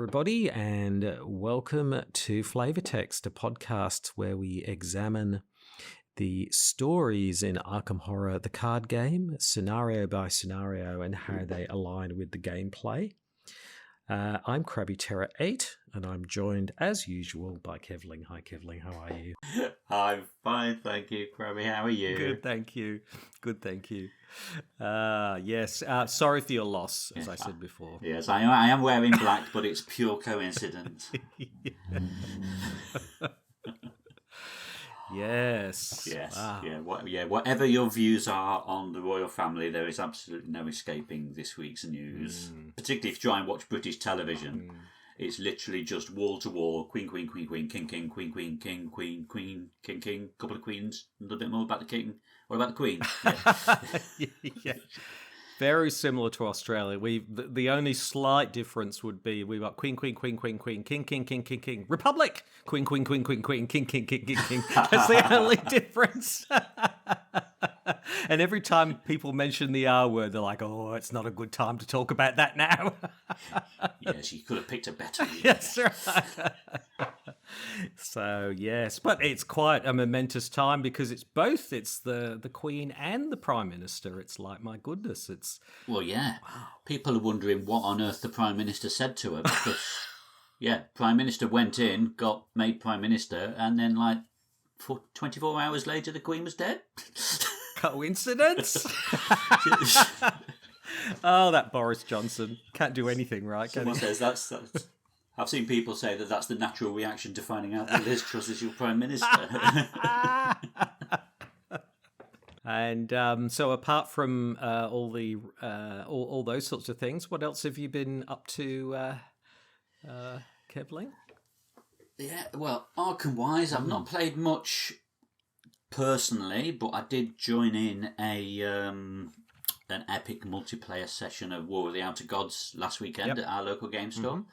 everybody, and welcome to Flavor Text, a podcast where we examine the stories in Arkham Horror, the card game, scenario by scenario, and how they align with the gameplay. I'm CrabbyTerror8, and I'm joined, as usual, by Kevling. Hi, Kevling. How are you? I'm fine, thank you, Crabby. How are you? Good, thank you. Yes, sorry for your loss, as I said before. Yes, I am wearing black, but it's pure coincidence. Yes. Wow. Whatever your views are on the royal family, there is absolutely no escaping this week's news. Particularly if you try and watch British television, it's literally just wall to wall: queen, queen, queen, queen, king, king, queen, queen, king, queen, queen, king, king. Couple of queens, a little bit more about the king. What about the queen? Yeah. Very similar to Australia. The only slight difference would be we've got queen, queen, queen, queen, queen, king, king, king, king, king, republic, queen, queen, queen, queen, queen, king, king, king, king, king. That's the only difference. And every time people mention the R word, they're like, "Oh, it's not a good time to talk about that now." Yes, you could have picked a better leader. Yes, right. So yes, but it's quite a momentous time because it's both. It's the Queen and the Prime Minister. It's like, my goodness, it's... Well, yeah. Wow. People are wondering what on earth the Prime Minister said to her because, Prime Minister went in, got made Prime Minister, and then 24 hours later, the Queen was dead. Coincidence? Oh, that Boris Johnson can't do anything right. Someone says that's. I've seen people say that that's the natural reaction to finding out that Liz Truss is your Prime Minister. And so, apart from all those sorts of things, what else have you been up to, Kevling? Yeah, well, Arkham-wise, I've not played much personally, but I did join in an epic multiplayer session of War of the Outer Gods last weekend at our local game store.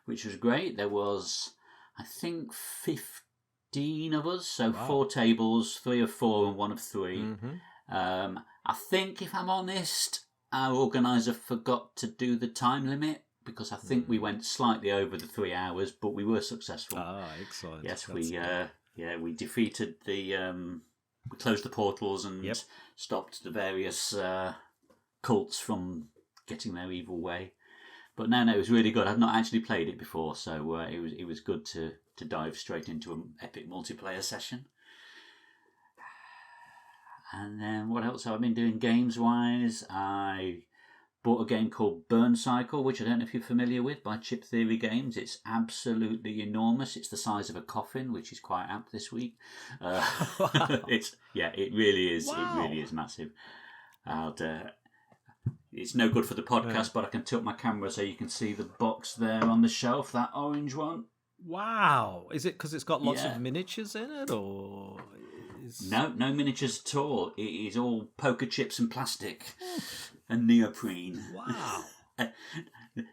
Which was great. There was, I think, 15 of us, so 4 tables, 3 of 4 and 1 of 3. I think, if I'm honest, our organiser forgot to do the time limit because I think we went slightly over the 3 hours, but we were successful. Ah, excellent. Yes, we defeated we closed the portals and stopped the various cults from getting their evil way. But no, it was really good. I've not actually played it before, so it was good to dive straight into an epic multiplayer session. And then what else have I been doing games-wise? I bought a game called Burn Cycle, which I don't know if you're familiar with, by Chip Theory Games. It's absolutely enormous. It's the size of a coffin, which is quite apt this week. It really is. Wow. It really is massive. It's no good for the podcast, but I can tilt my camera so you can see the box there on the shelf, that orange one. Wow. Is it because it's got lots of miniatures in it, or...? No miniatures at all. It is all poker chips and plastic and neoprene. Wow.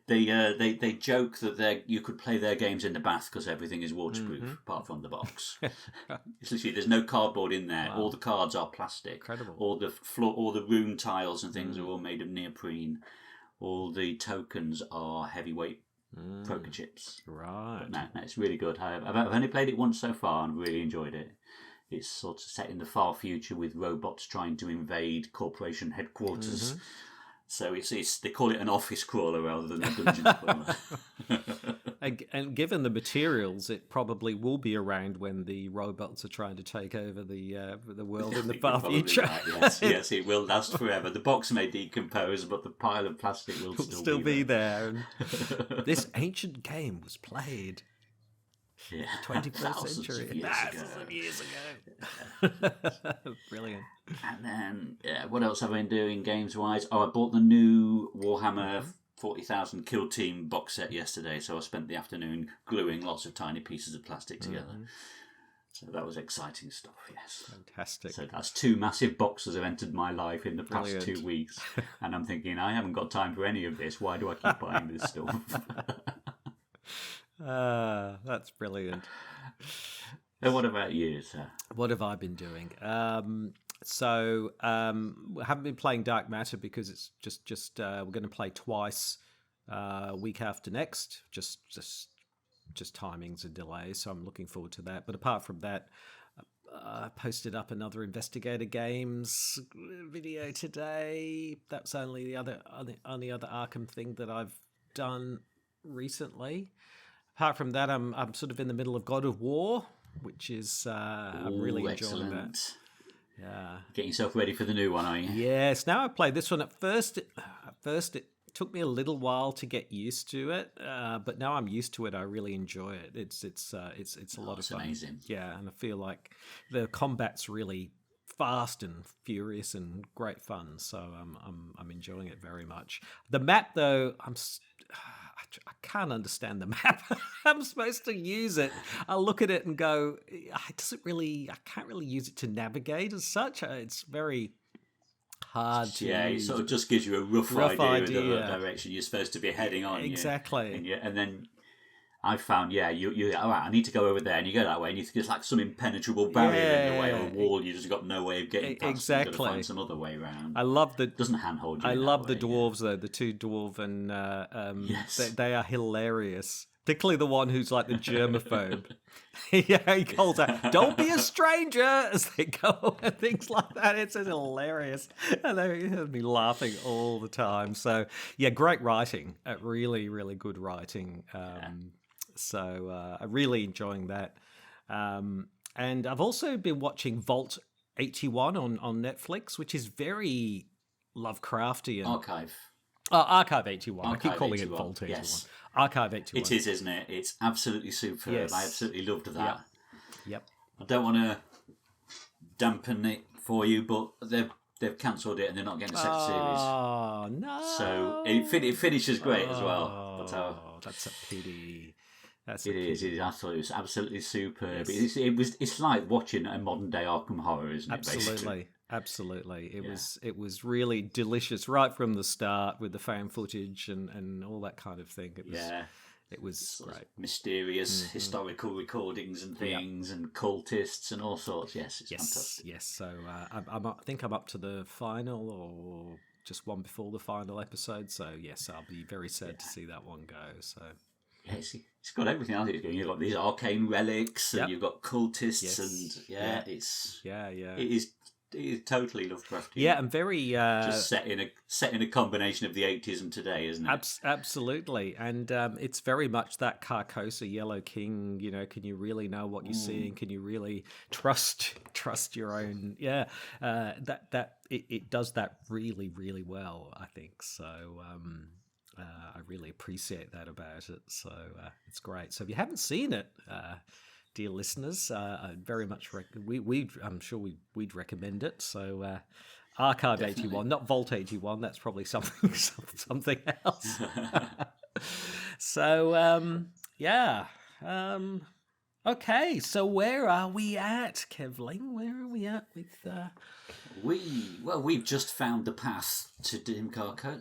They joke that you could play their games in the bath because everything is waterproof apart from the box. It's literally, there's no cardboard in there. Wow. All the cards are plastic. Incredible. All the floor, all the room tiles and things are all made of neoprene. All the tokens are heavyweight poker chips. Right. But no, it's really good. I've only played it once so far and really enjoyed it. It's sort of set in the far future with robots trying to invade corporation headquarters. So they call it an office crawler rather than a dungeon crawler. And given the materials, it probably will be around when the robots are trying to take over the world in the far future. Right, yes, it will last forever. The box may decompose, but the pile of plastic will still be there. And this ancient game was played. Yeah, 21st century. Thousands of years ago. Brilliant. And then, what else have I been doing games-wise? Oh, I bought the new Warhammer 40,000 Kill Team box set yesterday, so I spent the afternoon gluing lots of tiny pieces of plastic together. So that was exciting stuff, yes. Fantastic. So that's 2 massive boxes have entered my life in the past 2 weeks. And I'm thinking, I haven't got time for any of this. Why do I keep buying this stuff? That's brilliant. And what about you, sir? What have I been doing? We haven't been playing Dark Matter because it's just we're going to play twice week after next. Just timings and delays, so I'm looking forward to that. But apart from that, I posted up another Investigator Games video today. That's only the other Arkham thing that I've done recently. Apart from that, I'm sort of in the middle of God of War, which is I'm really enjoying that. Yeah, getting yourself ready for the new one, are you? Yes. Now I played this one. At first it took me a little while to get used to it, but now I'm used to it. I really enjoy it. It's a lot of fun. Amazing. Yeah, and I feel like the combat's really fast and furious and great fun. So I'm enjoying it very much. The map, though, I can't understand the map. I'm supposed to use it. I look at it and go, I can't really use it to navigate as such. It's very hard to use. It sort of just gives you a rough idea of the direction you're supposed to be heading on. Exactly. And then I found, you're all right, I need to go over there, and you go that way, and you think it's like some impenetrable barrier in the way, or a wall you just got no way of getting past. Exactly. You've got to find some other way around. I love the... Doesn't handhold you. I love the dwarves, though, the two dwarven... yes. They are hilarious. Particularly the one who's like the germaphobe. Yeah, he calls out, "Don't be a stranger," as they go and things like that. It's just hilarious. And they have me laughing all the time. So, yeah, great writing. Really, really good writing. So I'm really enjoying that. And I've also been watching Vault 81 on Netflix, which is very Lovecraftian. Archive 81. I keep calling 81. It Vault 81. Yes. Archive 81. It is, isn't it? It's absolutely superb. Yes. I absolutely loved that. Yep. I don't want to dampen it for you, but they've cancelled it and they're not getting a second series. Oh, no. So it finishes great as well. But, that's a pity. It is. I thought it was absolutely superb. Yes. It's like watching a modern day Arkham Horror, isn't it? Absolutely. It was really delicious right from the start with the fan footage and all that kind of thing. It was great. Mysterious historical recordings and things and cultists and all sorts. Yes, it's fantastic. Yes. So I think I'm up to the final or just one before the final episode. So yes, I'll be very sad to see that one go. So. Yeah, it's got everything else it's going. You've got these arcane relics, and you've got cultists, and it is totally Lovecraftian. Yeah, and very just set in a combination of the 80s and today, isn't it? Absolutely, and it's very much that Carcosa Yellow King. You know, can you really know what you're seeing? Can you really trust your own? Yeah, it does that really, really well, I think. So. I really appreciate that about it. So it's great. So if you haven't seen it, dear listeners, I very much I'm sure we'd recommend it. So Archive Definitely. 81, not Vault 81. That's probably something else. So okay. So where are we at, Kevling? Where are we at with? We've just found the path to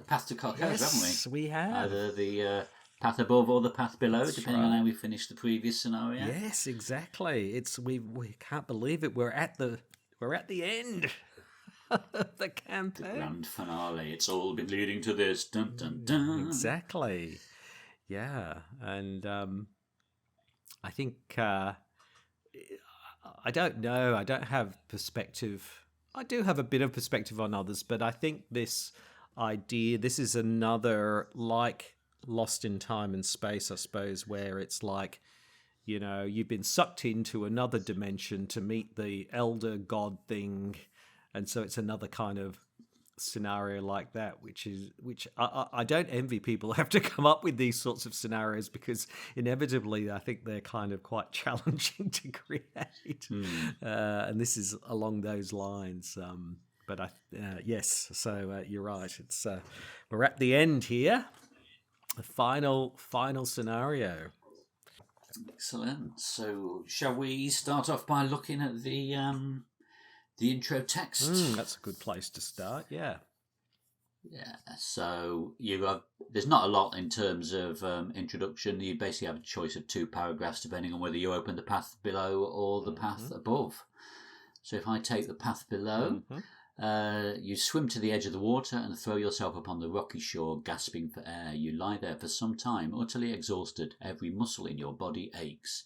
Path to Carcosa, haven't we? Yes, we have. Either the path above or the path below, depending on how we finish the previous scenario. Yes, exactly. We can't believe it. We're at the end of the campaign. The grand finale. It's all been leading to this. Dun dun dun. Exactly. Yeah, and I think I don't know. I don't have perspective. I do have a bit of perspective on others, but I think this is another like Lost in Time and Space, I suppose, where it's like, you know, you've been sucked into another dimension to meet the elder god thing, and so it's another kind of scenario like that, which I don't envy people who have to come up with these sorts of scenarios, because inevitably I think they're kind of quite challenging to create. And this is along those lines. But yes, so you're right. It's we're at the end here. The final scenario. Excellent. So shall we start off by looking at the intro text? That's a good place to start, yeah. Yeah, so there's not a lot in terms of introduction. You basically have a choice of 2 paragraphs depending on whether you open the path below or the path above. So if I take the path below, You swim to the edge of the water and throw yourself upon the rocky shore, gasping for air. You lie there for some time, utterly exhausted. Every muscle in your body aches.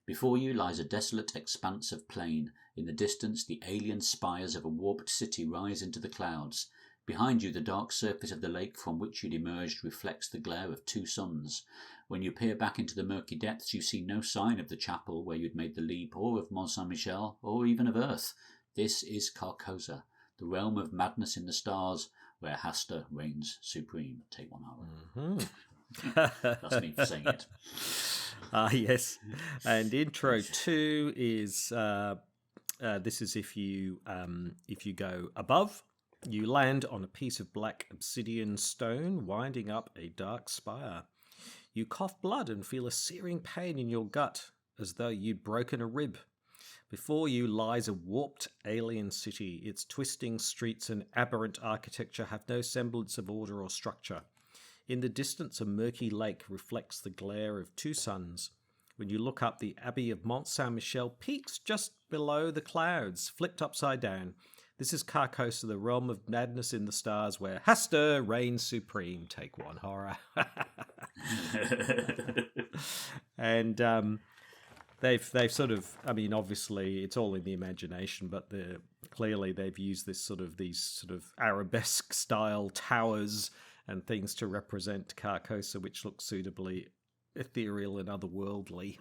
Before you lies a desolate expanse of plain. In the distance, the alien spires of a warped city rise into the clouds. Behind you, the dark surface of the lake from which you'd emerged reflects the glare of 2 suns. When you peer back into the murky depths, you see no sign of the chapel where you'd made the leap, or of Mont Saint-Michel, or even of Earth. This is Carcosa, the realm of madness in the stars, where Hasta reigns supreme. Take 1 hour. That's me for saying it. Yes. And intro 2 is this is if you go above, you land on a piece of black obsidian stone winding up a dark spire. You cough blood and feel a searing pain in your gut, as though you'd broken a rib. Before you lies a warped alien city. Its twisting streets and aberrant architecture have no semblance of order or structure. In the distance, a murky lake reflects the glare of 2 suns. When you look up, the Abbey of Mont Saint-Michel peaks just below the clouds, flipped upside down. This is Carcosa, the realm of madness in the stars, where Hasta reigns supreme. Take 1 horror. And they've sort of, I mean, obviously it's all in the imagination, but clearly they've used these sort of arabesque style towers and things to represent Carcosa, which looks suitably ethereal and otherworldly.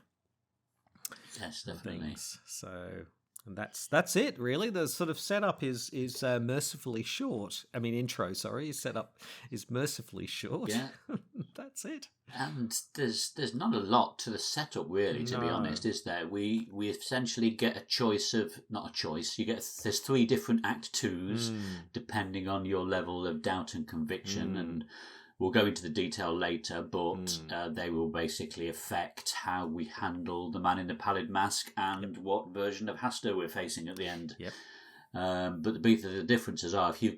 Yes, definitely. Things. So, and that's it really. The sort of setup is mercifully short. I mean, intro. Sorry, setup is mercifully short. Yeah, that's it. And there's not a lot to the setup really, to be honest, is there? We essentially get a choice of, not a choice. There's 3 different Act 2s depending on your level of doubt and conviction, and we'll go into the detail later, but they will basically affect how we handle the man in the pallid mask and what version of Hasta we're facing at the end. Yep. But the differences are, if you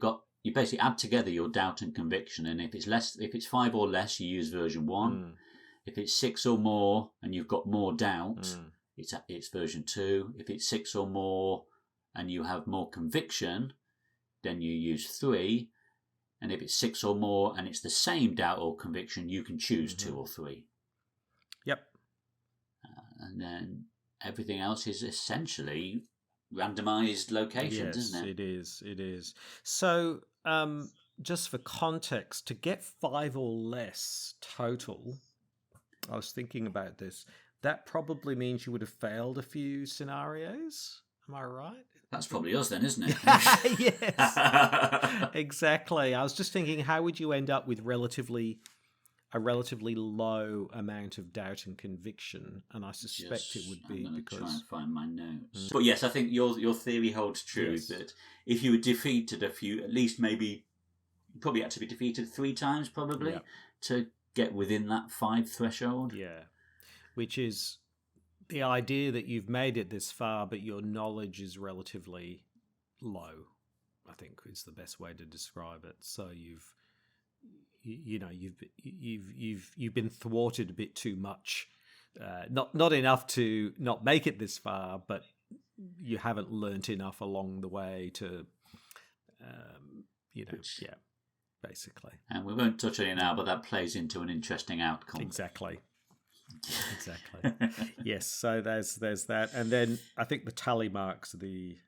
basically add together your doubt and conviction, and if it's 5 or less, you use version 1. If it's 6 or more and you've got more doubt, it's version 2. If it's 6 or more and you have more conviction, then you use 3. And if it's 6 or more and it's the same doubt or conviction, you can choose 2 or 3. Yep. And then everything else is essentially randomized locations, isn't it? It is. So, just for context, to get 5 or less total, I was thinking about this, that probably means you would have failed a few scenarios. Am I right? That's probably us then, isn't it? Yes, exactly. I was just thinking, how would you end up with a relatively low amount of doubt and conviction? And I suspect it would be because try and find my notes. But yes, I think your theory holds true. Yes. That if you were defeated at least maybe you probably had to be defeated 3 times probably to get within that 5 threshold. Yeah, which is the idea that you've made it this far, but your knowledge is relatively low, I think is the best way to describe it. So you've been thwarted a bit too much, not enough to not make it this far, but you haven't learnt enough along the way to, basically. And we won't touch on it now, but that plays into an interesting outcome. Exactly. Yes, so there's that, and then I think the tally marks are the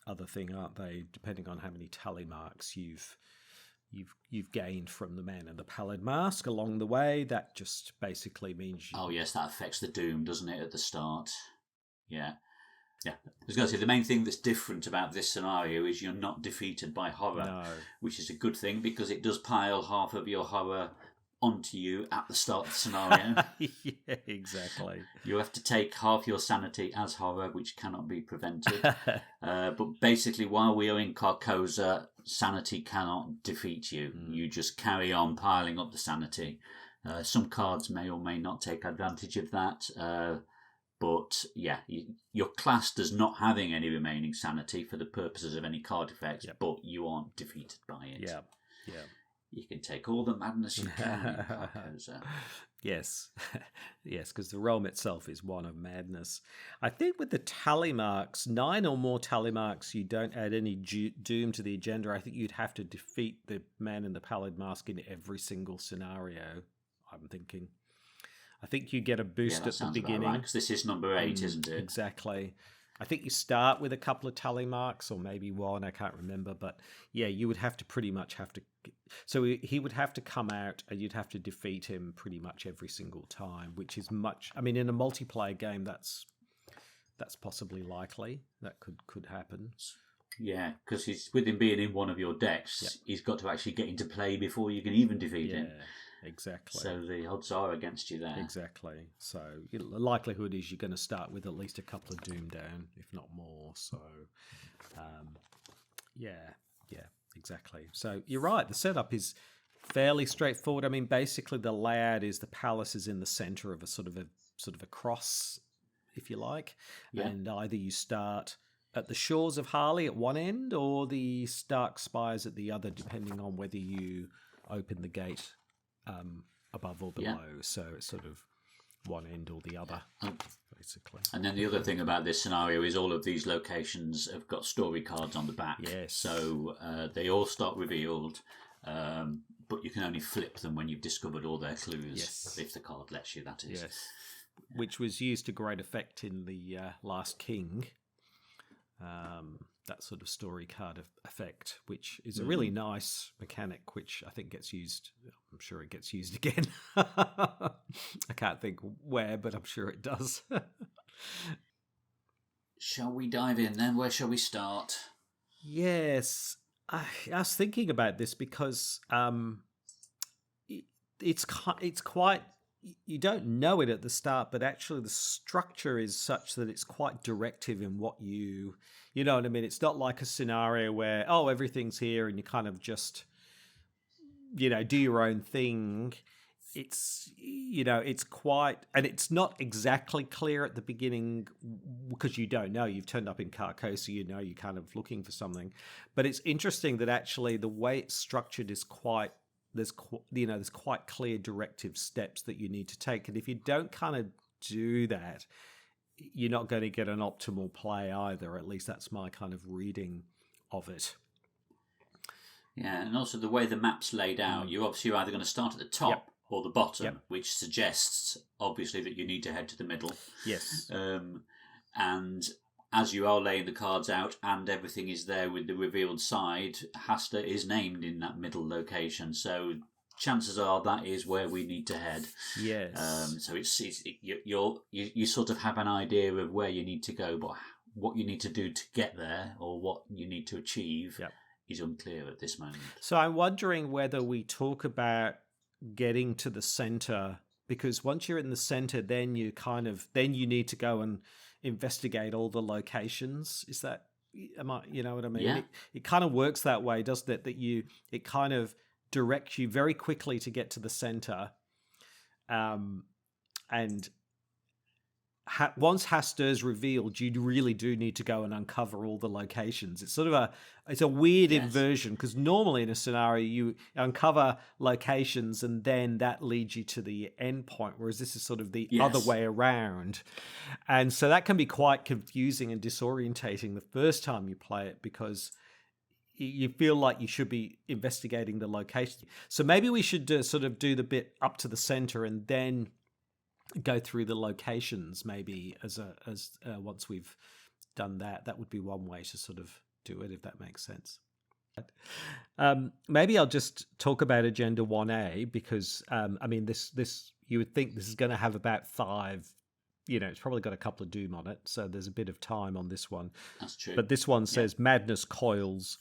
other thing, aren't they? Depending on how many tally marks you've gained from the man in the pallid mask along the way, that just basically means oh yes, that affects the doom, doesn't it, at the start? Yeah. I was going to say, the main thing that's different about this scenario is you're not defeated by horror, which is a good thing because it does pile half of your horror onto you at the start of the scenario. Yeah, exactly. You have to take half your sanity as horror, which cannot be prevented. But basically, while we are in Carcosa, sanity cannot defeat you. You just carry on piling up the sanity. Some cards may or may not take advantage of that. But yeah, your class does not having any remaining sanity for the purposes of any card effects, but you aren't defeated by it. Yeah. You can take all the madness you can in Carcosa. Yes, yes, because the realm itself is one of madness. I think with the tally marks, 9 or more tally marks, you don't add any doom to the agenda. I think you'd have to defeat the man in the pallid mask in every single scenario, I'm thinking. I think you get a boost at the beginning. Because this is number 8, isn't it? Exactly. I think you start with a couple of tally marks, or maybe one, I can't remember. But yeah, you would have to pretty much have to... So he would have to come out and you'd have to defeat him pretty much every single time, which is much... I mean, in a multiplayer game, that's possibly likely. That could happen. Yeah, because with him being in one of your decks, he's got to actually get into play before you can even defeat him. Exactly. So the odds are against you there. Exactly. So the likelihood is you're going to start with at least a couple of doom down, if not more. So, yeah, exactly. So you're right. The setup is fairly straightforward. I mean, basically the layout is the palace is in the center of a sort of a cross, if you like, and either you start at the shores of Harley at one end or the Stark Spires at the other, depending on whether you open the gate above or below. So it's sort of one end or the other, basically. And then the other thing about this scenario is all of these locations have got story cards on the back. Yes. So they all start revealed, but you can only flip them when you've discovered all their clues, if the card lets you, that is. Yes. Which was used to great effect in the Last King. That sort of story card effect, which is a really nice mechanic, which I think gets used. I'm sure it gets used again. I can't think where, but I'm sure it does. Shall we dive in then? Where shall we start? Yes, I was thinking about this because it's quite. You don't know it at the start, but actually the structure is such that it's quite directive in what you know what I mean? It's not like a scenario where, everything's here and you kind of just, do your own thing. It's, it's quite, and it's not exactly clear at the beginning because you don't know. You've turned up in Carcosa, you're kind of looking for something. But it's interesting that actually the way it's structured is quite, there's quite clear directive steps that you need to take. And if you don't kind of do that, you're not going to get an optimal play either. At least that's my kind of reading of it. Yeah, and also the way the map's laid out, you're obviously either going to start at the top or the bottom, which suggests, obviously, that you need to head to the middle. Yes. And as you are laying the cards out and everything is there with the revealed side, Hasta is named in that middle location. So chances are that is where we need to head. Yes. So you sort of have an idea of where you need to go, but what you need to do to get there or what you need to achieve is unclear at this moment. So I'm wondering whether we talk about getting to the center, because once you're in the center, then you need to go and investigate all the locations. Is that, you know what I mean? Yeah. It kind of works that way, doesn't it? That it kind of directs you very quickly to get to the center. And once Hasta is revealed, you really do need to go and uncover all the locations. It's sort of a weird inversion, because normally in a scenario you uncover locations and then that leads you to the end point, whereas this is sort of the other way around. And so that can be quite confusing and disorientating the first time you play it, because you feel like you should be investigating the location. So maybe we should sort of do the bit up to the center and then go through the locations, maybe as once we've done that. That would be one way to sort of do it, if that makes sense. Maybe I'll just talk about Agenda 1A, because I mean, this you would think this is going to have about 5. It's probably got a couple of doom on it, so there's a bit of time on this one. That's true. But this one says, madness coils.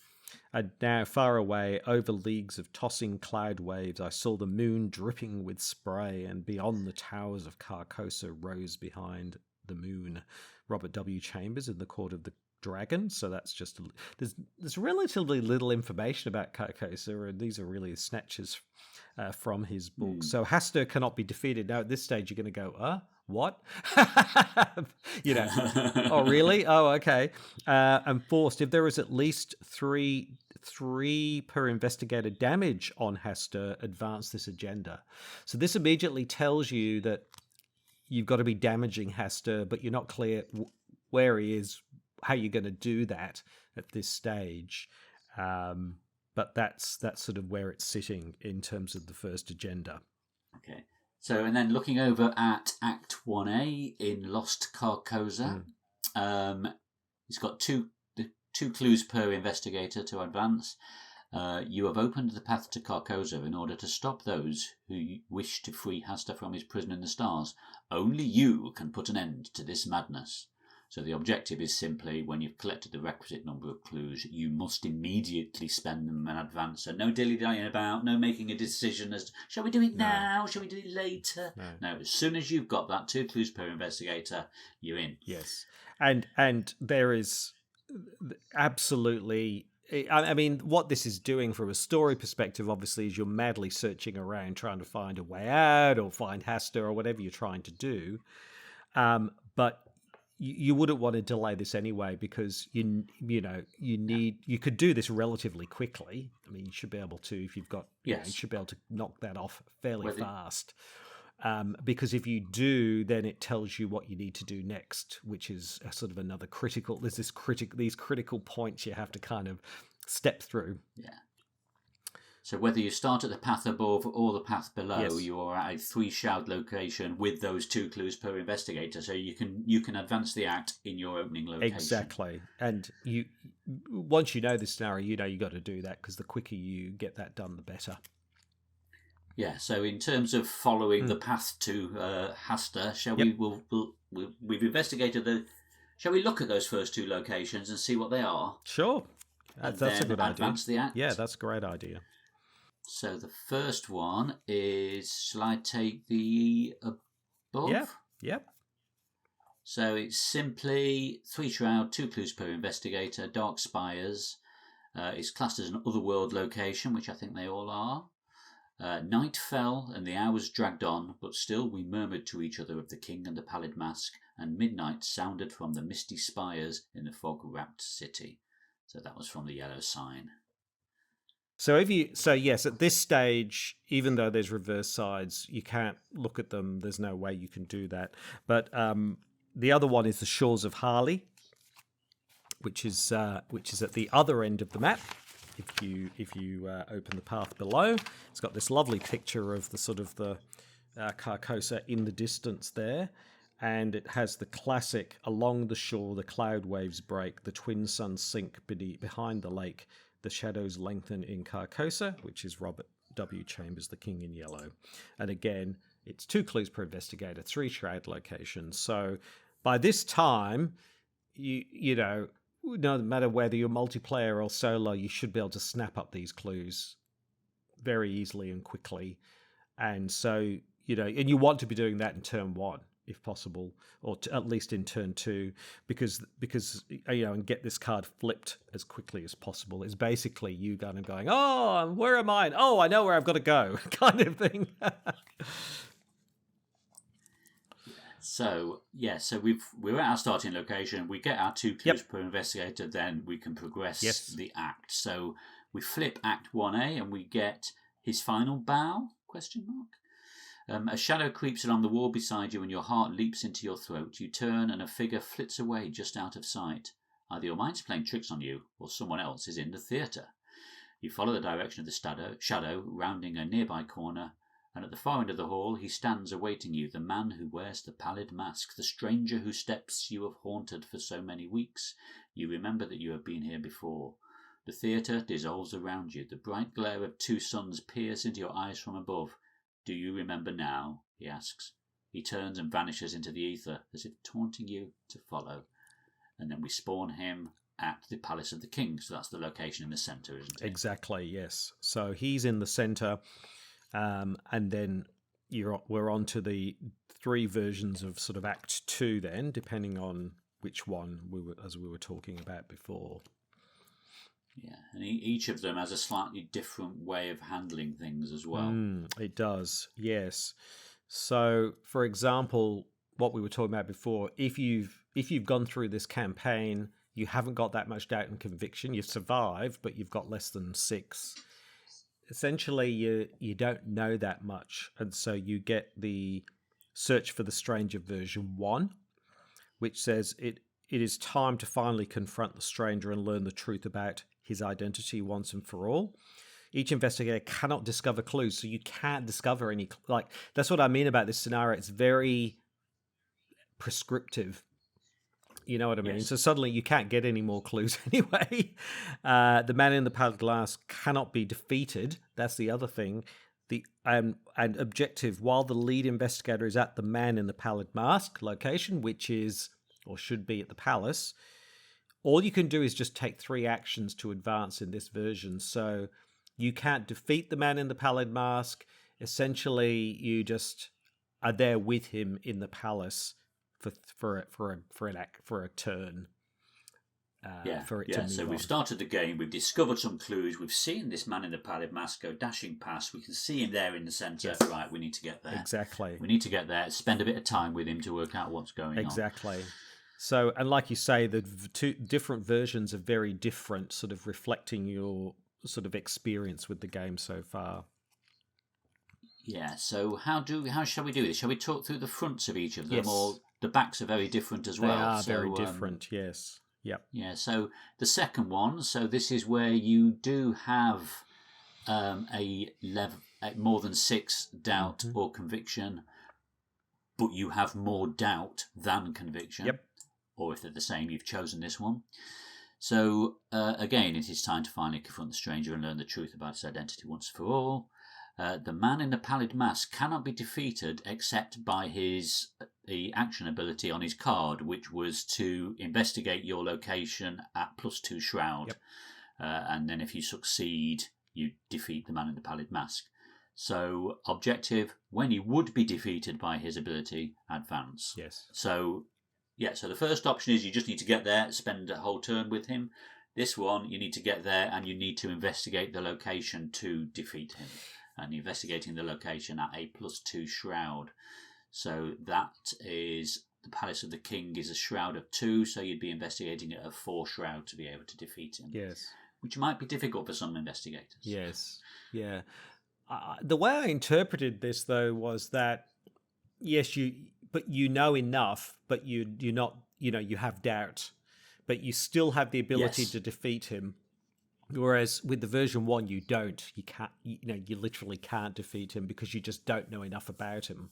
And now far away, over leagues of tossing cloud waves, I saw the moon dripping with spray, and beyond the towers of Carcosa rose behind the moon. Robert W. Chambers in the Court of the Dragon. So that's just there's relatively little information about Carcosa, and these are really snatches from his book. So Hasta cannot be defeated. Now at this stage, you're going to go, what? Oh, really? Oh, okay. And forced, if there is at least three 3 per investigator damage on Hasta advance this agenda. So this immediately tells you that you've got to be damaging Hasta, but you're not clear where he is, how you're going to do that at this stage. But that's sort of where it's sitting in terms of the first agenda. Okay. So, and then looking over at Act 1A in Lost Carcosa, it's got two clues per investigator to advance. You have opened the path to Carcosa in order to stop those who wish to free Hasta from his prison in the stars. Only you can put an end to this madness. So the objective is simply, when you've collected the requisite number of clues, you must immediately spend them in advance. So no dilly-dallying about, no making a decision as, shall we do it now, shall we do it later? No, as soon as you've got that 2 clues per investigator, you're in. Yes. And there is absolutely... I mean, what this is doing from a story perspective, obviously, is you're madly searching around trying to find a way out or find Hasta or whatever you're trying to do. But you wouldn't want to delay this anyway, because you could do this relatively quickly. I mean, you should be able to, if you've got, you should be able to knock that off fairly fast. Because if you do, then it tells you what you need to do next, which is a sort of another critical. There's these critical points you have to kind of step through. Yeah. So whether you start at the path above or the path below, you are at a 3-shroud location with those 2 clues per investigator. So you can advance the act in your opening location. Exactly. And once you know this scenario, you know you got to do that, because the quicker you get that done, the better. Yeah. So in terms of following the path to Hasta, we've investigated Shall we look at those first 2 locations and see what they are? Sure. That's a good idea. Advance the act. Yeah, that's a great idea. So the first one is, shall I take the above? Yeah, yep. So it's simply 3-shroud, 2 clues per investigator, dark spires. It's classed as an otherworld location, which I think they all are. Night fell and the hours dragged on, but still we murmured to each other of the king and the pallid mask, and midnight sounded from the misty spires in the fog-wrapped city. So that was from the yellow sign. So yes, at this stage, even though there's reverse sides, you can't look at them. There's no way you can do that. But the other one is the Shores of Harley, which is at the other end of the map. If you open the path below, it's got this lovely picture of the sort of the Carcosa in the distance there, and it has the classic, along the shore the cloud waves break, the twin suns sink behind the lake. The shadows lengthen in Carcosa, which is Robert W. Chambers, the King in Yellow. And again, it's 2 clues per investigator, 3 shroud locations. So by this time, you know, no matter whether you're multiplayer or solo, you should be able to snap up these clues very easily and quickly. And so, you know, and you want to be doing that in turn 1, if possible, or at least in turn 2, because you know, and get this card flipped as quickly as possible is basically you going, oh, where am I? Oh, I know where I've got to go, kind of thing. So we're at our starting location. We get our 2 clues per investigator, then we can progress the act. So we flip Act 1A and we get his final bow? ? A shadow creeps along the wall beside you and your heart leaps into your throat. You turn and a figure flits away just out of sight. Either your mind's playing tricks on you or someone else is in the theatre. You follow the direction of the shadow, rounding a nearby corner, and at the far end of the hall he stands awaiting you, the man who wears the pallid mask, the stranger whose steps you have haunted for so many weeks. You remember that you have been here before. The theatre dissolves around you. The bright glare of 2 suns pierce into your eyes from above. Do you remember now? He asks. He turns and vanishes into the ether, as if taunting you to follow. And then we spawn him at the Palace of the King. So that's the location in the centre, isn't it? Exactly, yes. So he's in the centre, and then we're on to the 3 versions of sort of Act 2 then, depending on which one we were talking about before. Yeah, and each of them has a slightly different way of handling things as well. It does, yes. So, for example, what we were talking about before, if you've gone through this campaign, You haven't got that much doubt and conviction. You've survived, but you've got less than 6. Essentially, you don't know that much, and so you get the Search for the Stranger version 1, which says it is time to finally confront the stranger and learn the truth about his identity once and for all. Each investigator cannot discover clues, so you can't discover any. Like, that's what I mean about this scenario. It's very prescriptive. You know what I mean? Yes. So suddenly you can't get any more clues anyway. The man in the pallid glass cannot be defeated. That's the other thing. And objective, while the lead investigator is at the man in the pallid mask location, which is, or should be, at the palace, all you can do is just take 3 actions to advance in this version. So you can't defeat the man in the pallid mask. Essentially, you just are there with him in the palace for a turn. For it to move so on. We've started the game, we've discovered some clues, we've seen this man in the pallid mask go dashing past, we can see him there in the centre. Yes. Right, we need to get there. Exactly. We need to get there, spend a bit of time with him to work out what's going on. Exactly. So, and like you say, the 2 different versions are very different, sort of reflecting your sort of experience with the game so far. Yeah, so how shall we do this? Shall we talk through the fronts of each of them, yes. or the backs are very different as well? They are very different, yes. Yep. Yeah, so the second one, so this is where you do have a level more than 6 doubt or conviction, but you have more doubt than conviction. Yep. Or if they're the same, you've chosen this one. So again, it is time to finally confront the stranger and learn the truth about his identity once for all. The man in the pallid mask cannot be defeated except by the action ability on his card, which was to investigate your location at +2 shroud. Yep. And then if you succeed, you defeat the man in the pallid mask. So objective, when you would be defeated by his ability, advance. Yes. So the first option is you just need to get there, spend a whole turn with him. This one, you need to get there and you need to investigate the location to defeat him. And investigating the location at a +2 shroud. So that is, the Palace of the King is a shroud of 2, so you'd be investigating it at 4 shroud to be able to defeat him. Yes. Which might be difficult for some investigators. Yes. Yeah. The way I interpreted this, though, was that, yes, you know enough, but you're not, you have doubt, but you still have the ability to defeat him. Whereas with the version 1, you don't. You can't. You literally can't defeat him because you just don't know enough about him.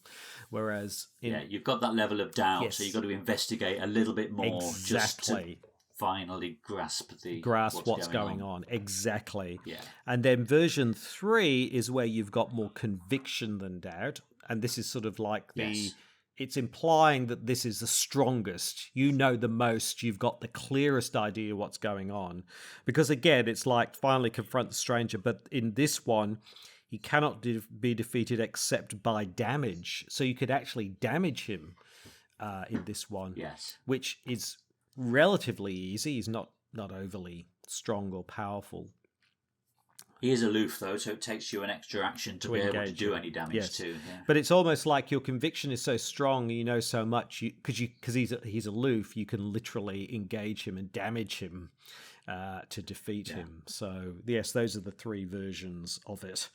Whereas, you've got that level of doubt, yes. so you've got to investigate a little bit more just to finally grasp what's going on. Exactly. Yeah. And then version 3 is where you've got more conviction than doubt, and this is sort of like it's implying that this is the strongest. You know the most. You've got the clearest idea what's going on. Because again, it's like finally confront the stranger. But in this one, he cannot be defeated except by damage. So you could actually damage him in this one. Yes. Which is relatively easy. He's not overly strong or powerful. He is aloof, though, so it takes you an extra action to be able to do any damage too. Yeah. But it's almost like your conviction is so strong, you know so much, because he's aloof, you can literally engage him and damage him to defeat him. So, yes, those are the 3 versions of it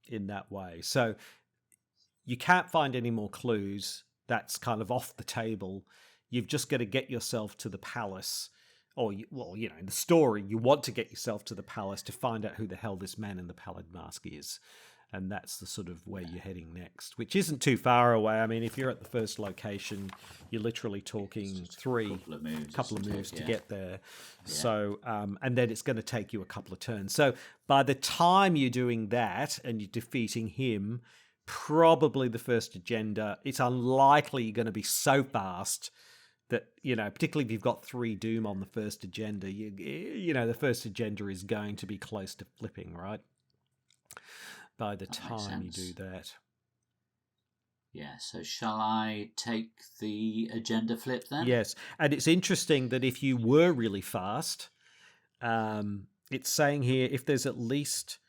in that way. So you can't find any more clues. That's kind of off the table. You've just got to get yourself to the palace. Or, in the story, you want to get yourself to the palace to find out who the hell this man in the pallid mask is. And that's the sort of where you're heading next, which isn't too far away. I mean, if you're at the first location, you're literally talking couple of moves to get there. Yeah. So, and then it's going to take you a couple of turns. So by the time you're doing that and you're defeating him, probably the first agenda, it's unlikely you're going to be so fast that, particularly if you've got 3 Doom on the first agenda, the first agenda is going to be close to flipping, right? By the time you do that. Yeah, so shall I take the agenda flip then? Yes, and it's interesting that if you were really fast, it's saying here, if there's at least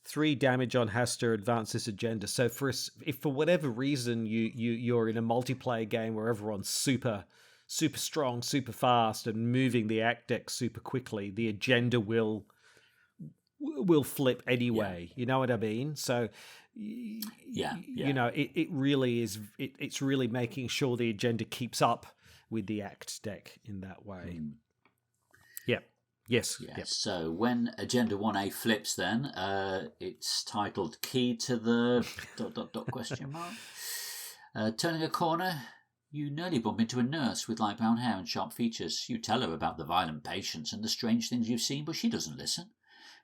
3 damage on has to advance this agenda. So if for whatever reason you're in a multiplayer game where everyone's super super strong, super fast, and moving the act deck super quickly, the agenda will flip anyway. You know what I mean? So, you know, it really is. It's really making sure the agenda keeps up with the act deck in that way. Yeah. Yes. Yes. Yep. So when Agenda 1A flips, then it's titled "Key to the question mark." Turning a corner, you nearly bump into a nurse with light brown hair and sharp features. You tell her about the violent patients and the strange things you've seen, but she doesn't listen.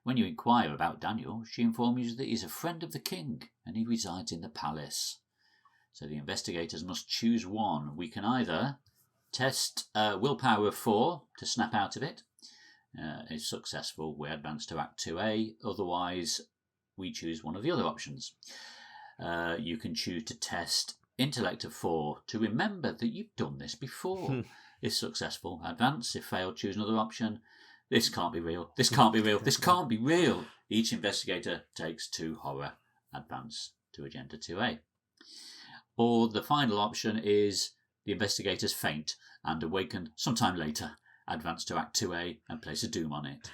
When you inquire about Daniel, she informs you that he's a friend of the king and he resides in the palace. So the investigators must choose one. We can either test willpower of 4 to snap out of it. If successful, we advance to Act 2A. Otherwise, we choose one of the other options. You can choose to test intellect of 4 to remember that you've done this before. If successful, advance. If failed, choose another option. This can't be real. This can't be real. This can't be real. Each investigator takes 2 horror. Advance to Agenda 2A. Or the final option is the investigators faint and awaken sometime later. Advance to Act 2A and place a doom on it.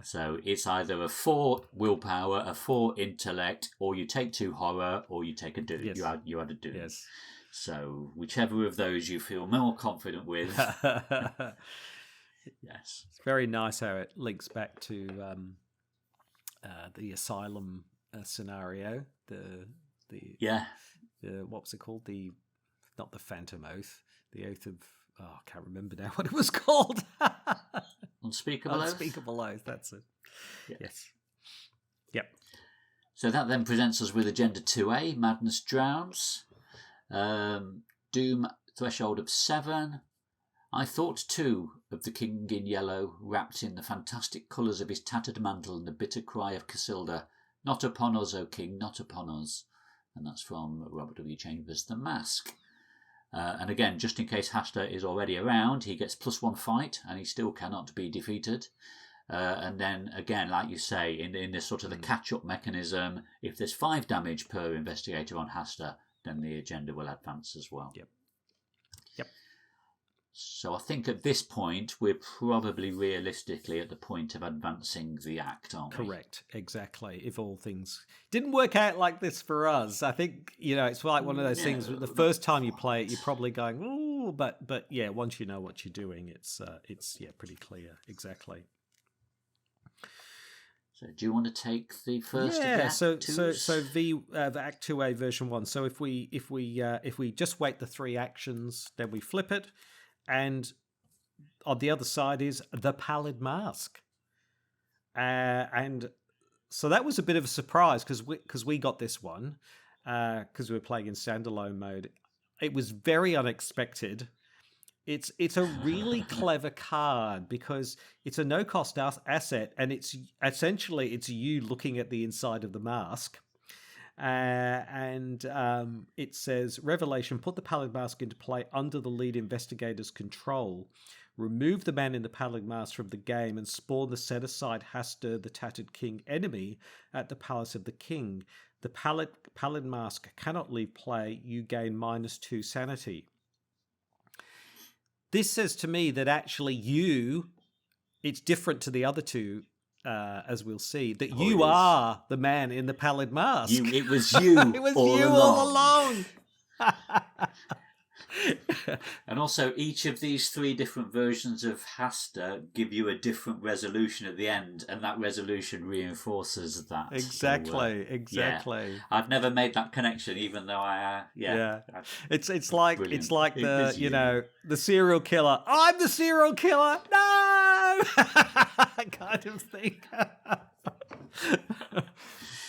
So it's either a 4 willpower, a 4 intellect, or you take 2 horror, or you take a doom. Yes. You add a doom. Yes. So whichever of those you feel more confident with. Yes. It's very nice how it links back to the asylum scenario. The what was it called? Not the Phantom Oath. The Oath of. Oh, I can't remember now what it was called. Unspeakable Oath? Unspeakable Oath, that's it. Yeah. Yes. Yep. So that then presents us with Agenda 2A, Madness Drowns. Doom threshold of 7. I thought too of the king in yellow, wrapped in the fantastic colours of his tattered mantle and the bitter cry of Casilda. Not upon us, O king, not upon us. And that's from Robert W. Chambers' The Mask. And again, just in case Hasta is already around, he gets +1 fight, and he still cannot be defeated. And then again, like you say, in this sort of the catch-up mechanism, if there's 5 damage per investigator on Hasta, then the agenda will advance as well. Yep. So I think at this point, we're probably realistically at the point of advancing the act, aren't we? Correct, exactly. If all things didn't work out like this for us, I think, you know, it's like one of those things, the first time you play it, you're probably going, ooh, but yeah, once you know what you're doing, it's pretty clear, exactly. So do you want to take the first of the Yeah, Act so twos? the Act 2A version 1. So if we just wait the 3 actions, then we flip it. And on the other side is the Pallid Mask. And so that was a bit of a surprise because we got this one because we were playing in standalone mode. It was very unexpected. It's a really clever card because it's a no-cost asset, and it's essentially you looking at the inside of the mask. And it says, Revelation, put the Pallid Mask into play under the lead investigator's control. Remove the man in the Pallid Mask from the game and spawn the set-aside Hasta, the Tattered King enemy at the Palace of the King. The Pallid Mask cannot leave play. You gain -2 sanity. This says to me that actually it's different to the other 2. As we'll see, that you are the man in the Pallid Mask. It was you. It was you all along. And also, each of these 3 different versions of Hasta give you a different resolution at the end, and that resolution reinforces that. Exactly. Yeah. I've never made that connection, even though It's like brilliant. It's like the serial killer. I'm the serial killer. No, kind of thing.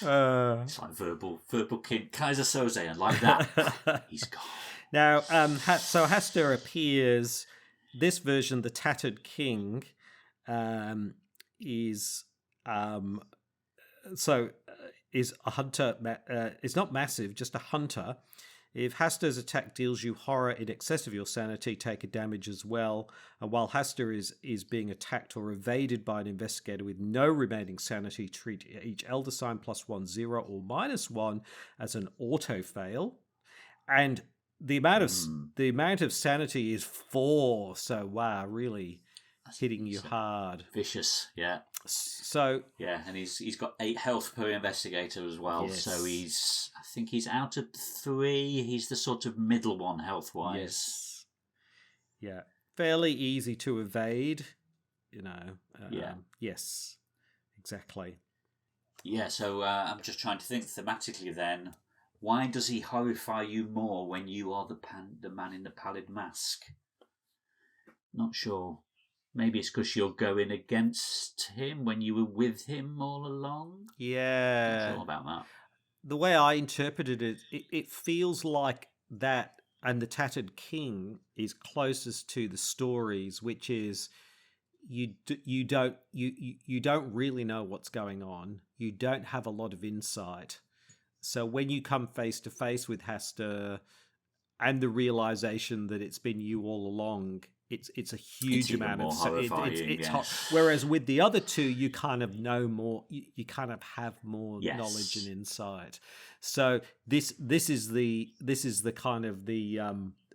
It's like verbal king Kaiser Soze, and like that, he's gone. Now, so Hasta appears. This version, the Tattered King, is a hunter. Is not massive, just a hunter. If Hasta's attack deals you horror in excess of your sanity, take a damage as well. And while Hasta is being attacked or evaded by an investigator with no remaining sanity, treat each elder sign +1, 0, or -1 as an auto fail. And the amount of sanity is 4. So wow, really hitting you hard. Vicious, yeah. So yeah, and he's got 8 health per investigator as well. Yes. So I think he's out of 3. He's the sort of middle one health wise. yes, yeah, fairly easy to evade. Yeah. Yes, exactly. Yeah. So I'm just trying to think thematically. Then, why does he horrify you more when you are the man in the pallid mask? Not sure. Maybe it's because you're going against him when you were with him all along. Yeah. Not sure about that. The way I interpreted it feels like that, and the Tattered King is closest to the stories, which is you don't really know what's going on. You don't have a lot of insight. So when you come face to face with Hasta and the realization that it's been you all along, it's a huge amount of whereas with the other two you kind of know more, you kind of have more knowledge and insight. So this is the kind of the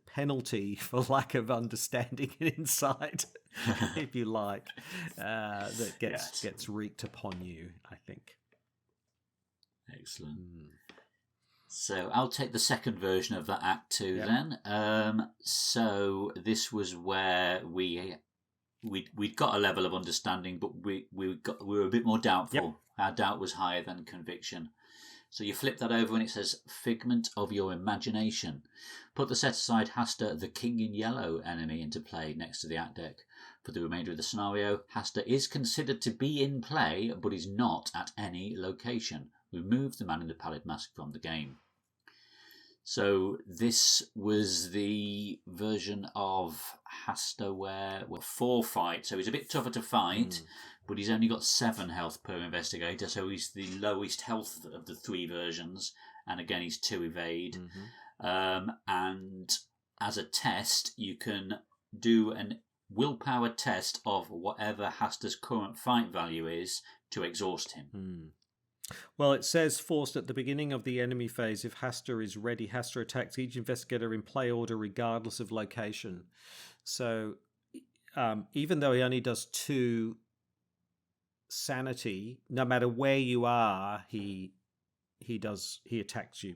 penalty for lack of understanding and insight, if you like, that gets wreaked upon you, I think. Excellent. So I'll take the second version of that Act 2 then. So this was where we'd got a level of understanding, but we were a bit more doubtful. Yep. Our doubt was higher than conviction. So you flip that over and it says Figment of Your Imagination. Put the set aside Hasta the King in Yellow enemy into play next to the Act deck. For the remainder of the scenario, Hasta is considered to be in play, but is not at any location. Remove the man in the pallid mask from the game. So this was the version of Hasta where 4 fight. So he's a bit tougher to fight, but he's only got 7 health per investigator. So he's the lowest health of the 3 versions. And again, he's 2 evade. And as a test, you can do an willpower test of whatever Hasta's current fight value is to exhaust him. Well, it says forced at the beginning of the enemy phase. If Hasta is ready, Hasta attacks each investigator in play order regardless of location. So even though he only does 2 sanity, no matter where you are, he attacks you.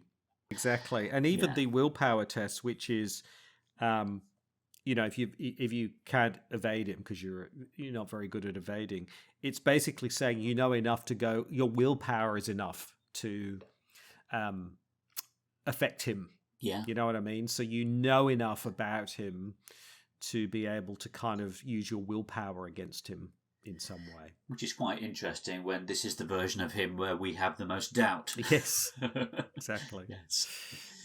Exactly. And even the willpower test, which is if you can't evade him because you're not very good at evading, it's basically saying enough to go. Your willpower is enough to affect him. Yeah, you know what I mean. So enough about him to be able to kind of use your willpower against him in some way, which is quite interesting. When this is the version of him where we have the most doubt. Yes, exactly. Yes,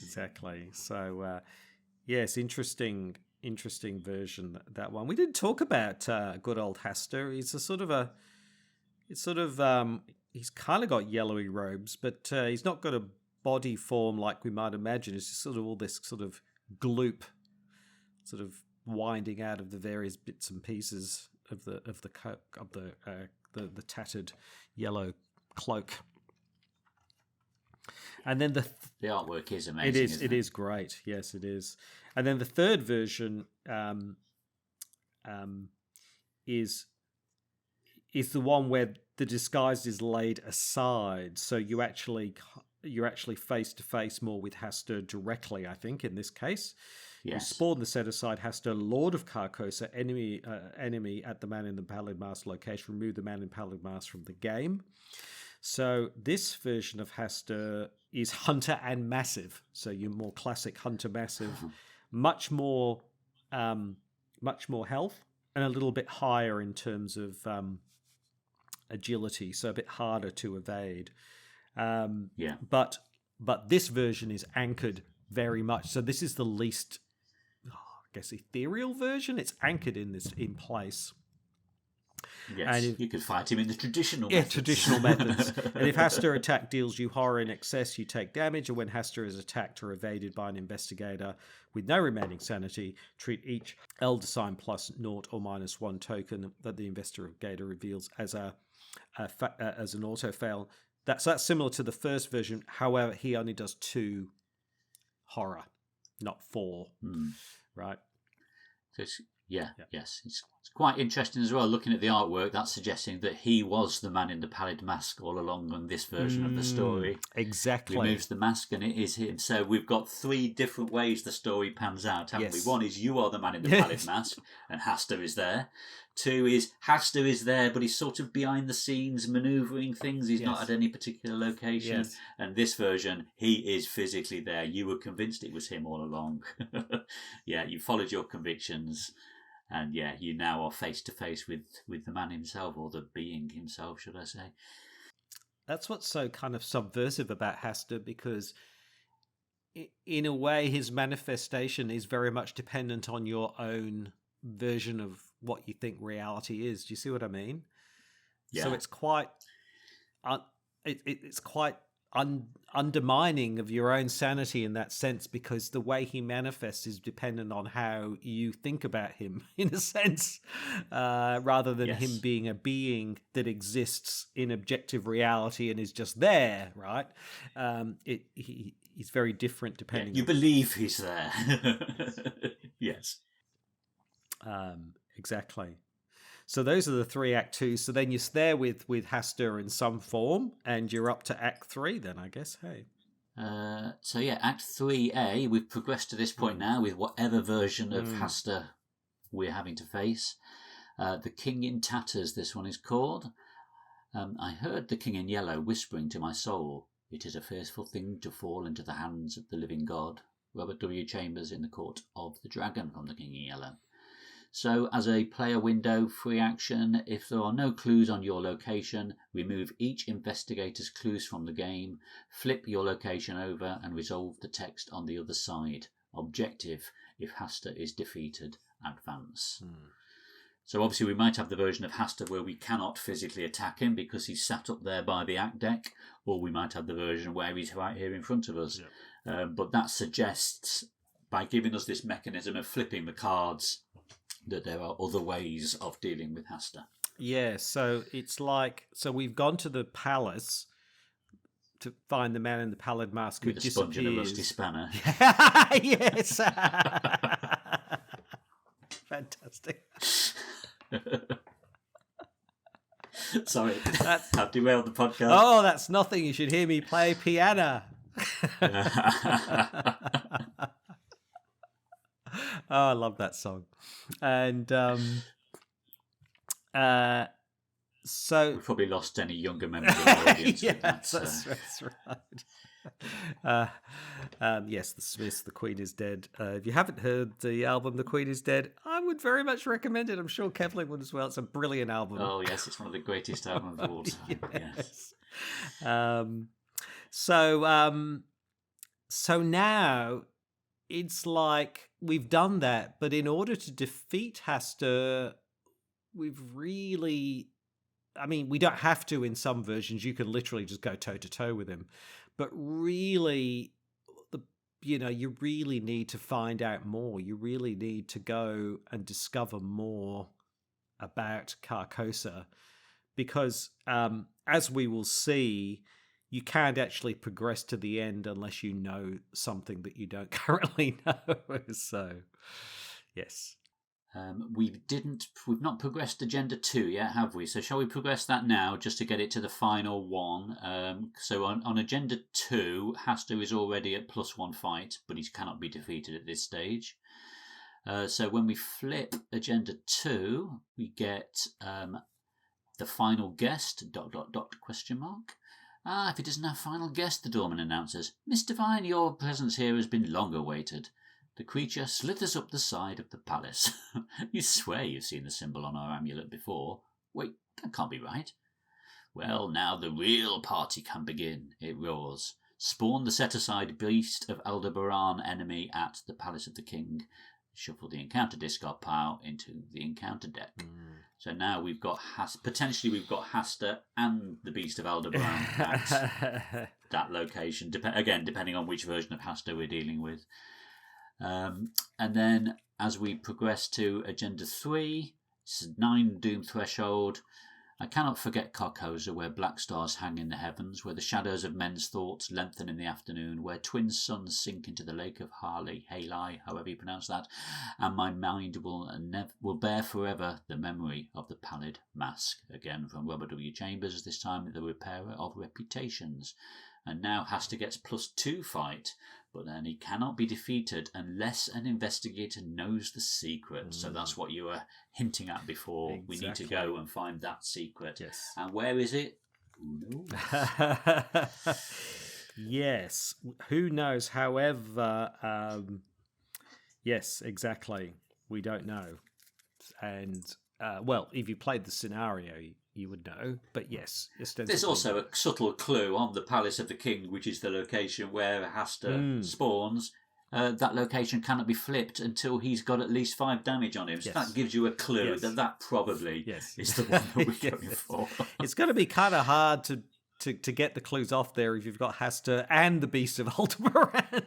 exactly. So yes, interesting version, that one. We didn't talk about good old Hasta. He's he's kind of got yellowy robes, but he's not got a body form like we might imagine. It's just sort of all this sort of gloop, sort of winding out of the various bits and pieces of the tattered yellow cloak. And then the artwork is amazing. It is great. Yes, it is. And then the third version is the one where the disguise is laid aside, so you're actually face to face more with Hasta directly. I think in this case, you spawn the set aside Hasta, Lord of Carcosa, enemy at the man in the pallid mask location. Remove the man in pallid mask from the game. So this version of Hasta is Hunter and Massive. So you're more classic Hunter Massive, much more health, and a little bit higher in terms of agility. So a bit harder to evade. But this version is anchored very much. So this is the least, I guess, ethereal version. It's anchored in place. Yes, and you could fight him in the traditional methods. Traditional methods. And if Hasta attack deals you horror in excess, you take damage. And when Hasta is attacked or evaded by an investigator with no remaining sanity, treat each Elder Sign plus 0 or minus 1 token that the investigator reveals as an auto fail. That's similar to the first version. However, he only does 2 horror. not 4, right? So yes. It's quite interesting as well, looking at the artwork. That's suggesting that he was the man in the pallid mask all along on this version of the story. Exactly. Removes the mask and it is him. So we've got 3 different ways the story pans out, haven't we? One is you are the man in the pallid mask and Hasta is there. 2 is Hasta is there, but he's sort of behind the scenes manoeuvring things. He's not at any particular location. Yes. And this version, he is physically there. You were convinced it was him all along. You followed your convictions. And you now are face to face with the man himself, or the being himself, should I say. That's what's so kind of subversive about Hasta, because in a way his manifestation is very much dependent on your own version of what you think reality is. Do you see what I mean? Yeah. So it's quite it's quite undermining of your own sanity in that sense, because the way he manifests is dependent on how you think about him, in a sense, rather than him being a being that exists in objective reality and is just there, right? He's very different depending. You believe he's there. Yes. Exactly. So those are the 3 Act 2s. So then you're there with Hasta in some form, and you're up to Act 3 then, I guess, hey? Act 3A, we've progressed to this point now with whatever version of Hasta we're having to face. The King in Tatters, this one is called. I heard the King in Yellow whispering to my soul, "It is a fearful thing to fall into the hands of the living God." Robert W. Chambers in The Court of the Dragon from the King in Yellow. So, as a player window, free action, if there are no clues on your location, remove each investigator's clues from the game, flip your location over and resolve the text on the other side. Objective, if Hasta is defeated, advance. So obviously we might have the version of Hasta where we cannot physically attack him because he's sat up there by the act deck, or we might have the version where he's right here in front of us. But that suggests, by giving us this mechanism of flipping the cards, that there are other ways of dealing with Hasta. Yeah, so it's like, so we've gone to the palace to find the man in the pallid mask who with a sponge and a rusty spanner. Yes. Fantastic. Sorry, I've derailed the podcast. Oh, that's nothing. You should hear me play piano. Oh, I love that song. And so we've probably lost any younger members of the audience. That's right. Yes, the Smiths, The Queen is Dead. If you haven't heard the album The Queen is Dead, I would very much recommend it. I'm sure Kevling would as well. It's a brilliant album. Oh yes, it's one of the greatest albums of all time. Yes. So now it's like we've done that, but in order to defeat Hasta, we've really, I mean, we don't have to in some versions. You can literally just go toe to toe with him, but really, you really need to find out more. You really need to go and discover more about Carcosa, because as we will see, you can't actually progress to the end unless you know something that you don't currently know. So, yes. We've not progressed Agenda 2 yet, have we? So shall we progress that now, just to get it to the final one? So on Agenda 2, Hasta is already at +1 fight, but he cannot be defeated at this stage. So when we flip Agenda 2, we get the final guest, ... if it isn't our final guest, the doorman announces, "Mr. Vine, your presence here has been long awaited." The creature slithers up the side of the palace. You swear you've seen the symbol on our amulet before. Wait, that can't be right. Well, now the real party can begin, it roars. Spawn the set-aside beast of Aldebaran enemy at the Palace of the King. Shuffle the encounter discard pile into the encounter deck. So now we've got potentially we've got Hasta and the Beast of Aldebaran at that location. Depending on which version of Hasta we're dealing with. And then as we progress to Agenda 3, this is 9 Doom Threshold. I cannot forget Carcosa, where black stars hang in the heavens, where the shadows of men's thoughts lengthen in the afternoon, where twin suns sink into the lake of Hali, however you pronounce that, and my mind will bear forever the memory of the pallid mask. Again from Robert W. Chambers, this time the repairer of reputations. And now Hasta gets +2 fight, but then he cannot be defeated unless an investigator knows the secret. So that's what you were hinting at before. Exactly. We need to go and find that secret. Yes. And where is it? Who knows? Yes. Who knows? However, yes, exactly. We don't know. And, well, if you played the scenario, you would know. But yes, there's also a subtle clue on the Palace of the King, which is the location where Hasta spawns. That location cannot be flipped until he's got at least 5 damage on him. So that gives you a clue that probably is the one that we're going for. It's going to be kind of hard to get the clues off there if you've got Hasta and the Beast of Aldebaran.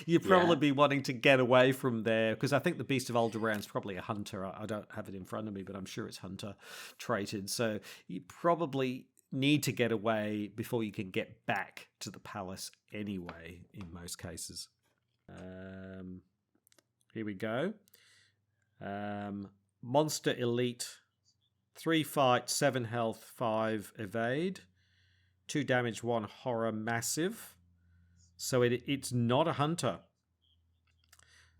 You'd probably be wanting to get away from there, because I think the Beast of Aldebaran's probably a hunter. I don't have it in front of me, but I'm sure it's hunter traded. So you probably need to get away before you can get back to the palace anyway, in most cases. Here we go. Monster Elite, 3 fight, 7 health, 5 evade, 2 damage, 1 horror massive. So it's not a hunter.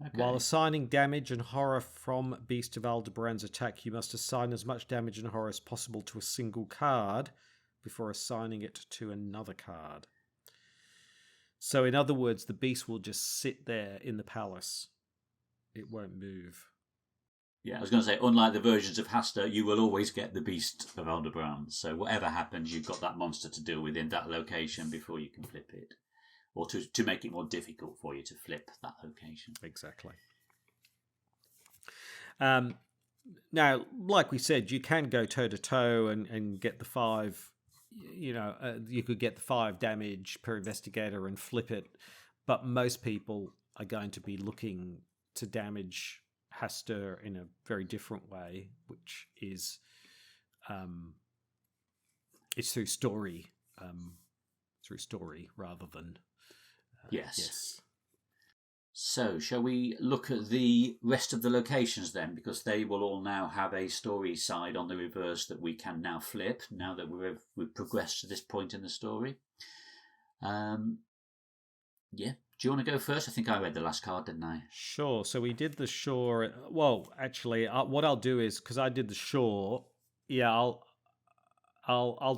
Okay. While assigning damage and horror from Beast of Aldebaran's attack, you must assign as much damage and horror as possible to a single card before assigning it to another card. So in other words, the beast will just sit there in the palace. It won't move. Yeah, I was going to say, unlike the versions of Hasta, you will always get the Beast of Aldebaran. So whatever happens, you've got that monster to deal with in that location before you can flip it. Or to make it more difficult for you to flip that location. Exactly. Now, like we said, you can go toe-to-toe and get the 5... you could get the 5 damage per investigator and flip it. But most people are going to be looking to damage Hasta in a very different way, which is it's through story. Through story rather than... Yes. So, shall we look at the rest of the locations then? Because they will all now have a story side on the reverse that we can now flip, now that we've progressed to this point in the story. Do you want to go first? I think I read the last card, didn't I? Sure. So we did the shore. Well, actually, what I'll do is, because I did the shore, I'll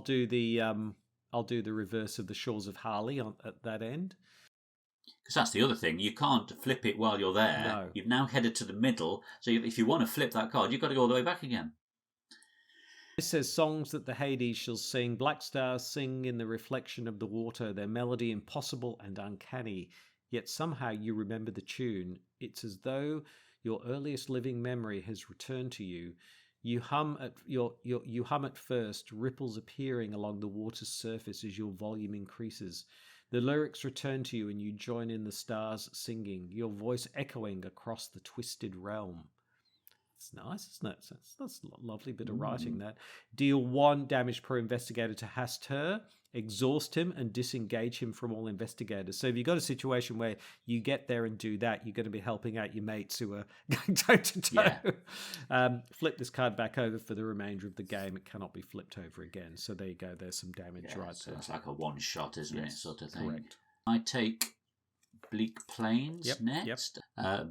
do the reverse of the Shores of Hali at that end. Because that's the other thing. You can't flip it while you're there. No. You've now headed to the middle. So if you want to flip that card, you've got to go all the way back again. It says, songs that the Hades shall sing. Black stars sing in the reflection of the water. Their melody impossible and uncanny. Yet somehow you remember the tune. It's as though your earliest living memory has returned to you. You hum at first, ripples appearing along the water's surface as your volume increases. The lyrics return to you and you join in the stars singing, your voice echoing across the twisted realm. It's nice, isn't it? That's a lovely bit of writing, that. Deal 1 damage per investigator to Hasta, exhaust him and disengage him from all investigators. So if you've got a situation where you get there and do that, you're going to be helping out your mates who are going toe-to-toe. Yeah. Flip this card back over for the remainder of the game. It cannot be flipped over again. So there you go. There's some damage right so there. It's like a one-shot, isn't it, sort of thing? Correct. I take Bleak Plains next.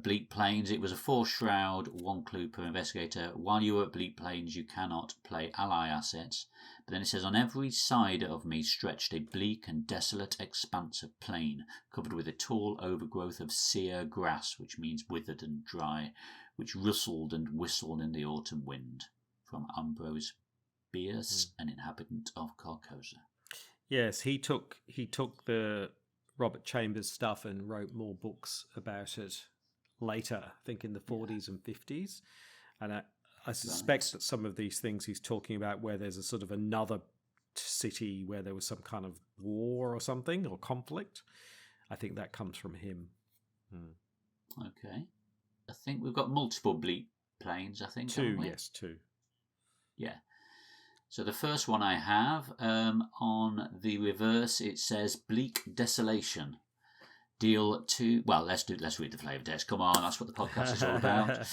Bleak Plains, it was a 4-shroud, 1 clue per investigator. While you are at Bleak Plains, you cannot play ally assets. But then it says, on every side of me stretched a bleak and desolate expanse of plain, covered with a tall overgrowth of sere grass, which means withered and dry, which rustled and whistled in the autumn wind. From Ambrose Bierce, an inhabitant of Carcosa. Yes, he took the Robert Chambers stuff and wrote more books about it later, I think in the 40s and 50s. And I suspect that some of these things he's talking about where there's a sort of another city where there was some kind of war or something, or conflict, I think that comes from him. Okay. I think we've got multiple Bleak Plains, I think. 2, yes, 2. Yeah. So the first one I have, on the reverse, it says Bleak Desolation. Deal 2. Well, let's read the flavour text. Come on, that's what the podcast is all about.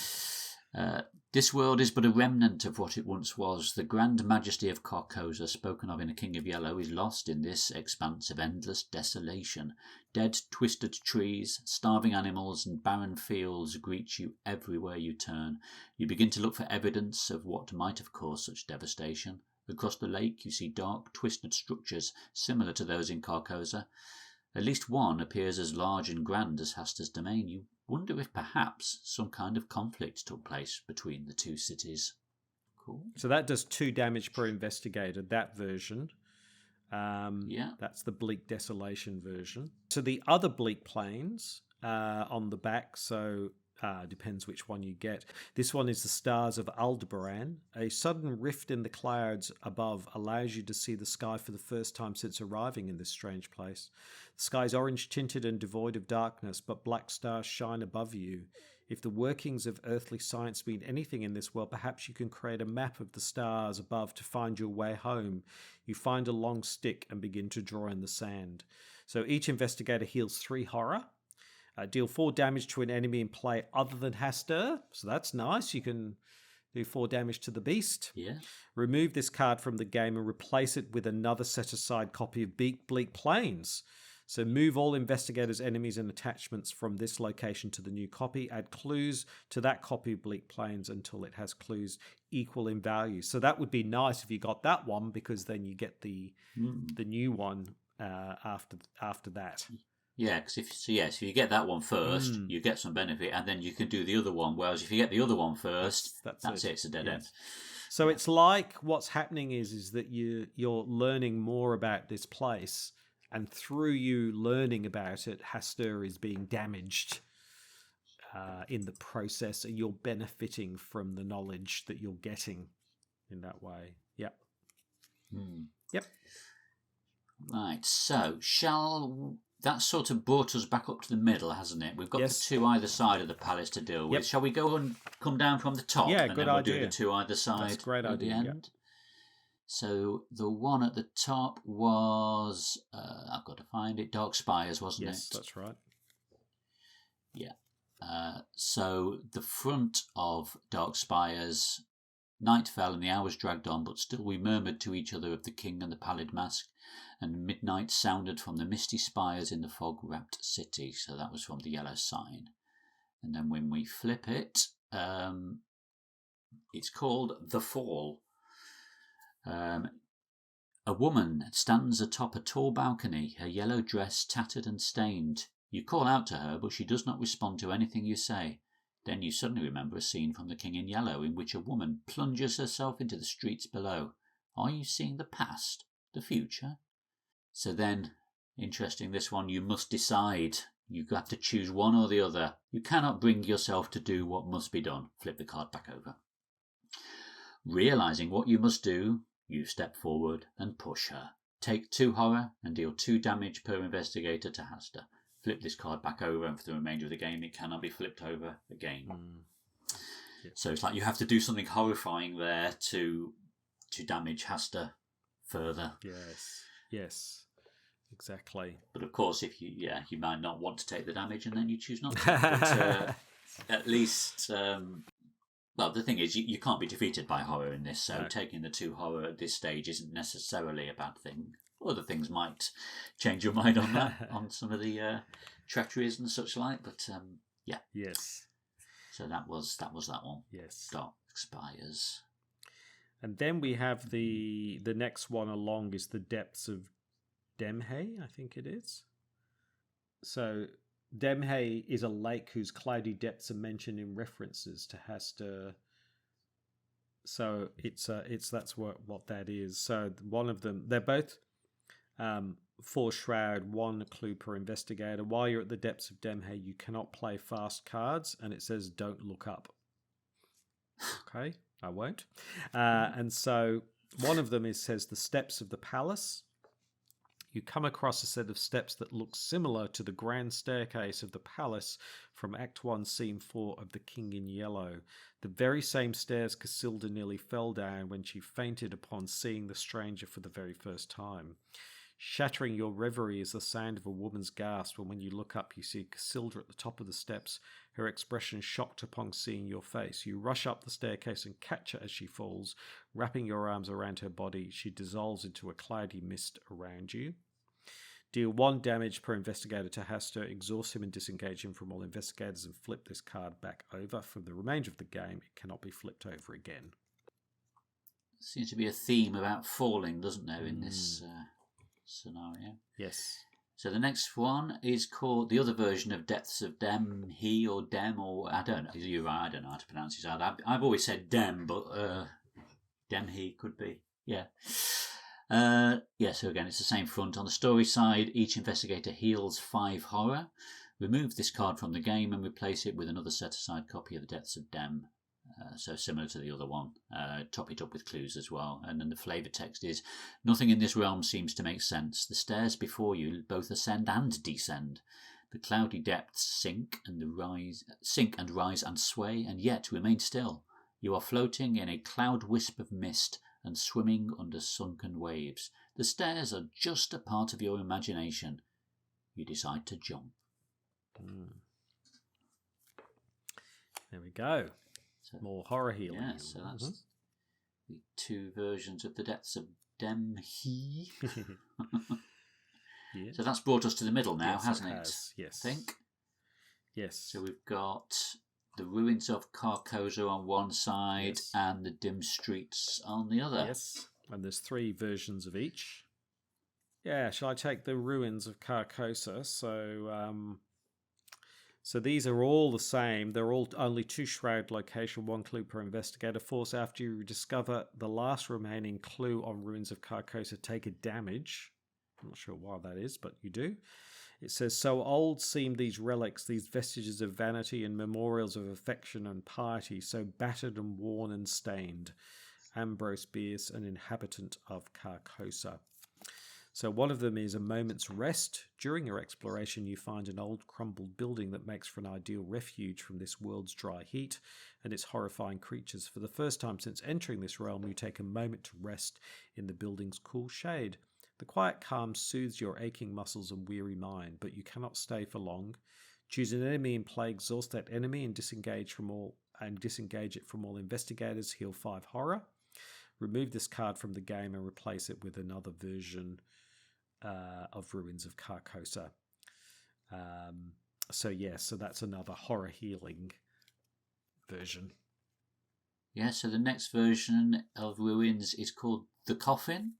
This world is but a remnant of what it once was. The grand majesty of Carcosa, spoken of in A King of Yellow, is lost in this expanse of endless desolation. Dead, twisted trees, starving animals, and barren fields greet you everywhere you turn. You begin to look for evidence of what might have caused such devastation. Across the lake you see dark, twisted structures similar to those in Carcosa. At least one appears as large and grand as Hasta's domain. You wonder if perhaps some kind of conflict took place between the two cities. Cool. So that does 2 damage per investigator, that version. That's the Bleak Desolation version. So the other Bleak Plains on the back, so depends which one you get. This one is the Stars of Aldebaran. A sudden rift in the clouds above allows you to see the sky for the first time since arriving in this strange place. The sky is orange tinted and devoid of darkness, but black stars shine above you. If the workings of earthly science mean anything in this world, perhaps you can create a map of the stars above to find your way home. You find a long stick and begin to draw in the sand. So each investigator heals 3 horror. Deal 4 damage to an enemy in play other than Hasta. So that's nice. You can do 4 damage to the beast. Yeah. Remove this card from the game and replace it with another set-aside copy of Bleak Plains. So move all investigators, enemies, and attachments from this location to the new copy. Add clues to that copy of Bleak Plains until it has clues equal in value. So that would be nice if you got that one, because then you get the new one after that. Yeah, because if you get that one first, you get some benefit, and then you can do the other one. Whereas if you get the other one first, that's it. It's a dead end. So it's like what's happening is that you're learning more about this place, and through you learning about it, Hasta is being damaged in the process, and you're benefiting from the knowledge that you're getting in that way. Yep. Yep. Right. So that sort of brought us back up to the middle, hasn't it? We've got the 2 either side of the palace to deal with. Shall we go and come down from the top? Yeah, and good then we'll idea. do the 2 either side. That's a great at idea. The end. So the one at the top was I've got to find it. Dark Spires, wasn't it? Yes, that's right. Yeah. So the front of Dark Spires, night fell and the hours dragged on, but still we murmured to each other of the king and the pallid mask, and midnight sounded from the misty spires in the fog-wrapped city. So that was from the yellow sign. And then when we flip it, it's called The Fall. A woman stands atop a tall balcony, her yellow dress tattered and stained. You call out to her, but she does not respond to anything you say. Then you suddenly remember a scene from The King in Yellow in which a woman plunges herself into the streets below. Are you seeing the past? The future? So then, interesting this one, you must decide. You have to choose one or the other. You cannot bring yourself to do what must be done. Flip the card back over. Realising what you must do, you step forward and push her. Take 2 horror and deal 2 damage per investigator to Hasta. Flip this card back over, and for the remainder of the game it cannot be flipped over again. So it's like you have to do something horrifying there to damage Hasta further. Yes, exactly. But of course, if you might not want to take the damage, and then you choose not to. But at least, well, the thing is, you can't be defeated by horror in this. So taking the 2 horror at this stage isn't necessarily a bad thing. Other things might change your mind on that, on some of the treacheries and such like. But yeah. Yes. So that was that one. Yes. Dark Spires. And then we have the next one along is the Depths of Demhe, I think it is. So Demhe is a lake whose cloudy depths are mentioned in references to Hasta. So that's what that is. So one of them, they're both 4 shroud, 1 clue per investigator. While you're at the Depths of Demhe, you cannot play fast cards, and it says don't look up. Okay, I won't. And so one of them says the steps of the palace. You come across a set of steps that look similar to the grand staircase of the palace from Act 1, Scene 4 of The King in Yellow. The very same stairs Casilda nearly fell down when she fainted upon seeing the stranger for the very first time. Shattering your reverie is the sound of a woman's gasp, and when you look up you see Casilda at the top of the steps, her expression shocked upon seeing your face. You rush up the staircase and catch her as she falls. Wrapping your arms around her body, she dissolves into a cloudy mist around you. Deal 1 damage per investigator to Hastur, exhaust him and disengage him from all investigators, and flip this card back over. For the remainder of the game, it cannot be flipped over again. Seems to be a theme about falling, doesn't there, in this scenario? Yes. So the next one is called the other version of Depths of Dem, He or Dem, or I don't know. You're right, I don't know how to pronounce it. I've always said Dem, but Dem He could be. Yeah. So again, it's the same front. On the story side, each investigator heals 5 horror. Remove this card from the game and replace it with another set-aside copy of the Depths of Dem. So similar to the other one. Top it up with clues as well. And then the flavour text is, nothing in this realm seems to make sense. The stairs before you both ascend and descend. The cloudy depths sink and rise and sway, and yet remain still. You are floating in a cloud wisp of mist and swimming under sunken waves. The stairs are just a part of your imagination. You decide to jump. There we go. So, more horror healing. Yeah, so that's the 2 versions of the Depths of Demhi. Yeah. So that's brought us to the middle now, hasn't it? Yes. I think. Yes. So we've got the ruins of Carcosa on one side and the dim streets on the other. Yes. And there's 3 versions of each. Yeah, shall I take the ruins of Carcosa? So these are all the same. They're all only 2 shroud location, 1 clue per investigator. Force after you discover the last remaining clue on ruins of Carcosa, take a damage. I'm not sure why that is, but you do. It says, so old seem these relics, these vestiges of vanity and memorials of affection and piety, so battered and worn and stained. Ambrose Bierce, an inhabitant of Carcosa. So one of them is a moment's rest. During your exploration, you find an old crumbled building that makes for an ideal refuge from this world's dry heat and its horrifying creatures. For the first time since entering this realm, you take a moment to rest in the building's cool shade. The quiet calm soothes your aching muscles and weary mind, but you cannot stay for long. Choose an enemy in play, exhaust that enemy and disengage it from all investigators. Heal 5 horror. Remove this card from the game and replace it with another version of Ruins of Carcosa. So that's another horror healing version. Yeah, so the next version of Ruins is called The Coffin.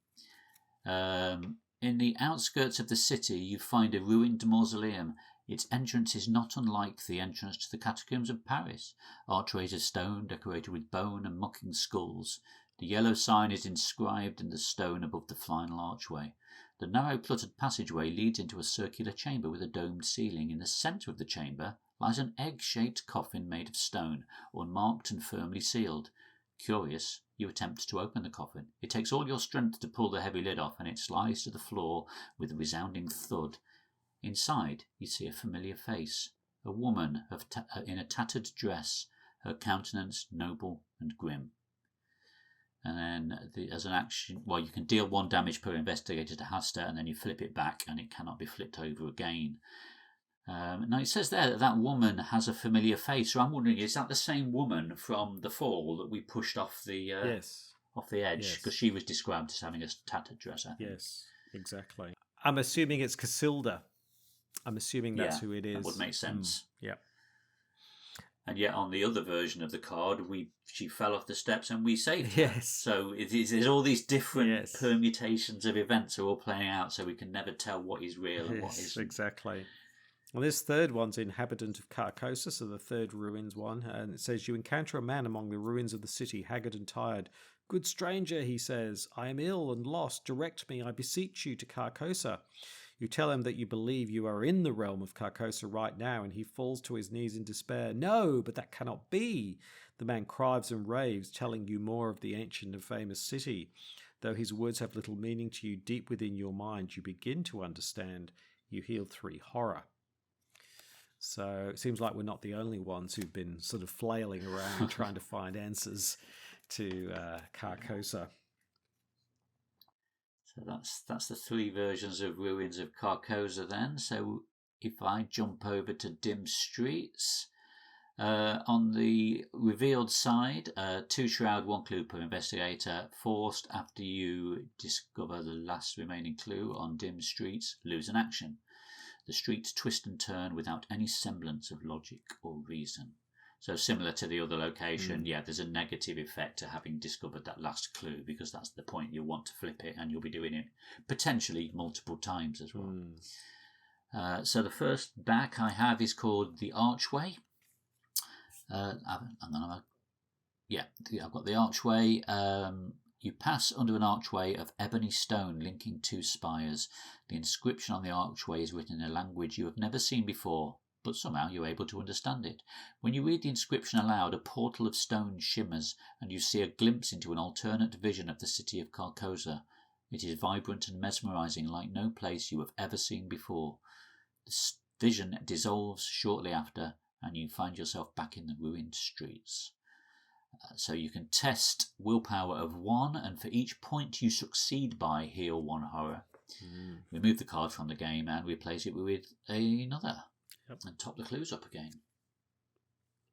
In the outskirts of the city, you find a ruined mausoleum. Its entrance is not unlike the entrance to the catacombs of Paris. Archways of stone decorated with bone and mocking skulls. The yellow sign is inscribed in the stone above the final archway. The narrow cluttered passageway leads into a circular chamber with a domed ceiling. In the centre of the chamber lies an egg-shaped coffin made of stone, unmarked and firmly sealed. Curious, you attempt to open the coffin. It takes all your strength to pull the heavy lid off, and it slides to the floor with a resounding thud. Inside, you see a familiar face, a woman in a tattered dress, her countenance noble and grim. And then, as an action, you can deal 1 damage per investigator to Hastur, and then you flip it back, and it cannot be flipped over again. Now, it says there that woman has a familiar face, so I'm wondering, is that the same woman from the fall that we pushed off the off the edge? Because she was described as having a tattered dress, I think. Yes, exactly. I'm assuming it's Casilda. I'm assuming that's who it is. That would make sense. Yeah. And yet on the other version of the card, she fell off the steps and we saved her. Yes. So there's all these different permutations of events are all playing out, so we can never tell what is real and what isn't. Exactly. Well, this third one's inhabitant of Carcosa, so the third ruins one, and it says, you encounter a man among the ruins of the city, haggard and tired. Good stranger, he says, I am ill and lost. Direct me, I beseech you, to Carcosa. You tell him that you believe you are in the realm of Carcosa right now, and he falls to his knees in despair. No, but that cannot be. The man cries and raves, telling you more of the ancient and famous city. Though his words have little meaning to you, deep within your mind, you begin to understand. You heal 3 horror. So it seems like we're not the only ones who've been sort of flailing around trying to find answers to Carcosa. So that's the 3 versions of Ruins of Carcosa then. So if I jump over to Dim Streets, on the revealed side, 2 shroud, 1 clue per investigator. Forced after you discover the last remaining clue on Dim Streets, lose an action. The streets twist and turn without any semblance of logic or reason. So similar to the other location, there's a negative effect to having discovered that last clue, because that's the point. You'll want to flip it, and you'll be doing it potentially multiple times as well. So the first back I have is called The Archway. I've got The Archway. You pass under an archway of ebony stone linking 2 spires. The inscription on the archway is written in a language you have never seen before, but somehow you're able to understand it. When you read the inscription aloud, a portal of stone shimmers, and you see a glimpse into an alternate vision of the city of Carcosa. It is vibrant and mesmerizing, like no place you have ever seen before. The vision dissolves shortly after, and you find yourself back in the ruined streets. So you can test willpower of 1, and for each point you succeed by, heal 1 horror. Remove the card from the game and replace it with another. And top the clues up again.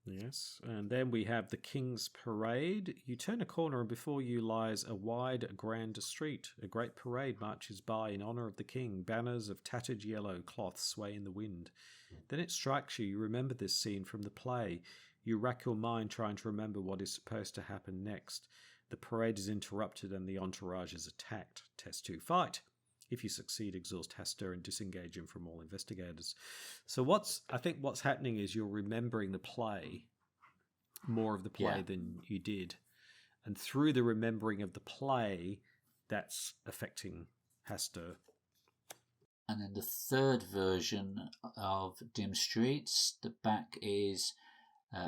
Yes, and then we have the King's Parade. You turn a corner and before you lies a wide, grand street. A great parade marches by in honour of the king. Banners of tattered yellow cloth sway in the wind. Then it strikes you. You remember this scene from the play. You rack your mind trying to remember what is supposed to happen next. The parade is interrupted and the entourage is attacked. Test 2, fight. If you succeed, exhaust Hester and disengage him from all investigators. So I think what's happening is you're remembering the play, more of the play than you did. And through the remembering of the play, that's affecting Hester. And then the third version of Dim Streets, the back is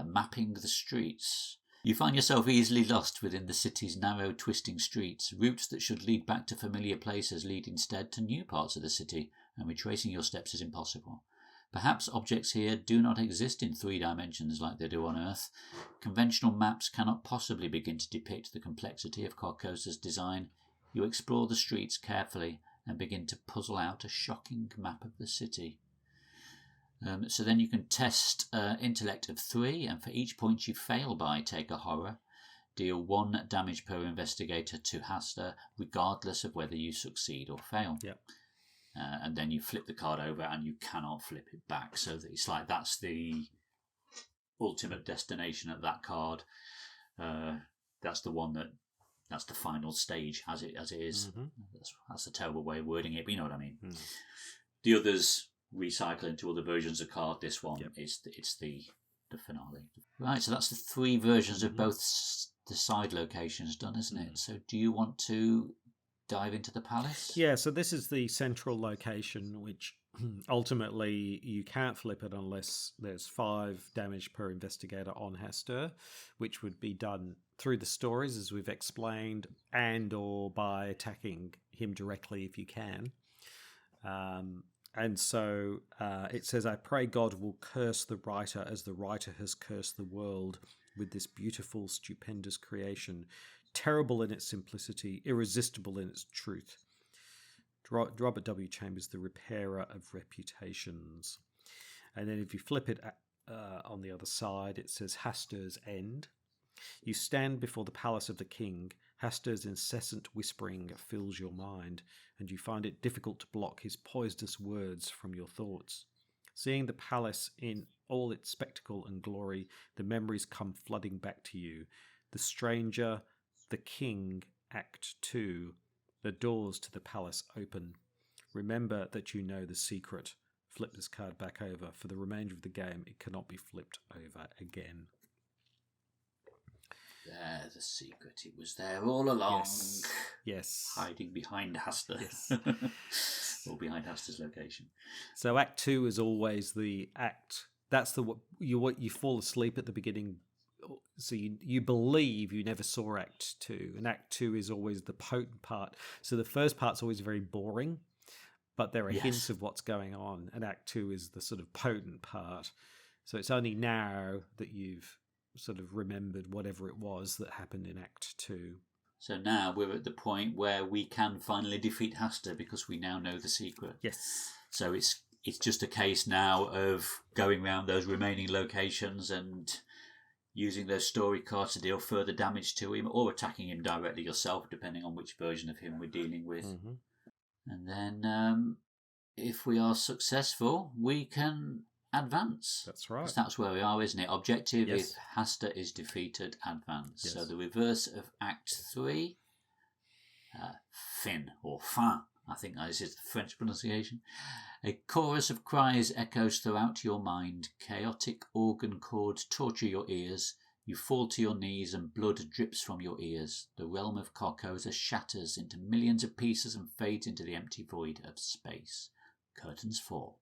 mapping the streets. You find yourself easily lost within the city's narrow, twisting streets. Routes that should lead back to familiar places lead instead to new parts of the city, and retracing your steps is impossible. Perhaps objects here do not exist in 3 dimensions like they do on Earth. Conventional maps cannot possibly begin to depict the complexity of Carcosa's design. You explore the streets carefully and begin to puzzle out a shocking map of the city. So then you can test intellect of 3, and for each point you fail by, take a horror. Deal 1 damage per investigator to Hester, regardless of whether you succeed or fail. Yep. And then you flip the card over and you cannot flip it back. So it's like that's the ultimate destination of that card. That's the one that's the final stage as it is. That's a terrible way of wording it, but you know what I mean. The others recycle into other versions of card. This one it's the finale. Right, so that's the 3 versions of both the side locations done, isn't it? So do you want to dive into the palace? Yeah, so this is the central location, which ultimately you can't flip it unless there's 5 damage per investigator on Hester, which would be done through the stories as we've explained, and or by attacking him directly if you can. And so it says, I pray God will curse the writer as the writer has cursed the world with this beautiful, stupendous creation, terrible in its simplicity, irresistible in its truth. Robert W. Chambers, the repairer of reputations. And then if you flip it on the other side, it says Haster's End. You stand before the palace of the king. Haster's incessant whispering fills your mind, and you find it difficult to block his poisonous words from your thoughts. Seeing the palace in all its spectacle and glory, the memories come flooding back to you. The stranger, the king, Act 2. The doors to the palace open. Remember that you know the secret. Flip this card back over. For the remainder of the game, it cannot be flipped over again. There's the secret. It was there all along. Yes. Hiding behind Hester. Yes. Or behind Hester's location. So Act 2 is always the act. That's you fall asleep at the beginning so you believe you never saw Act 2, and Act 2 is always the potent part. So the first part's always very boring, but there are hints of what's going on, and Act 2 is the sort of potent part. So it's only now that you've sort of remembered whatever it was that happened in Act 2. So now we're at the point where we can finally defeat Hasta because we now know the secret. Yes. So it's just a case now of going around those remaining locations and using those story cards to deal further damage to him, or attacking him directly yourself, depending on which version of him we're dealing with. Mm-hmm. And then if we are successful, we can advance. That's right. That's where we are, isn't it? Objective, if Hasta is defeated, advance. Yes. So the reverse of Act 3, fin, or fin, I think that is the French pronunciation. A chorus of cries echoes throughout your mind. Chaotic organ chords torture your ears. You fall to your knees and blood drips from your ears. The realm of Carcosa shatters into millions of pieces and fades into the empty void of space. Curtains fall.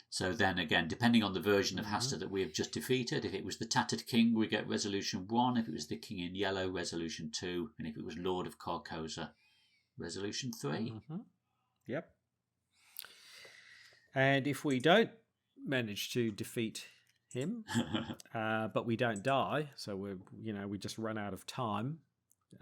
So then again, depending on the version of Hasta that we have just defeated, if it was the Tattered King, we get Resolution 1. If it was the King in Yellow, Resolution 2. And if it was Lord of Carcosa, Resolution 3. Mm-hmm. Yep. And if we don't manage to defeat him, but we don't die, so we just run out of time.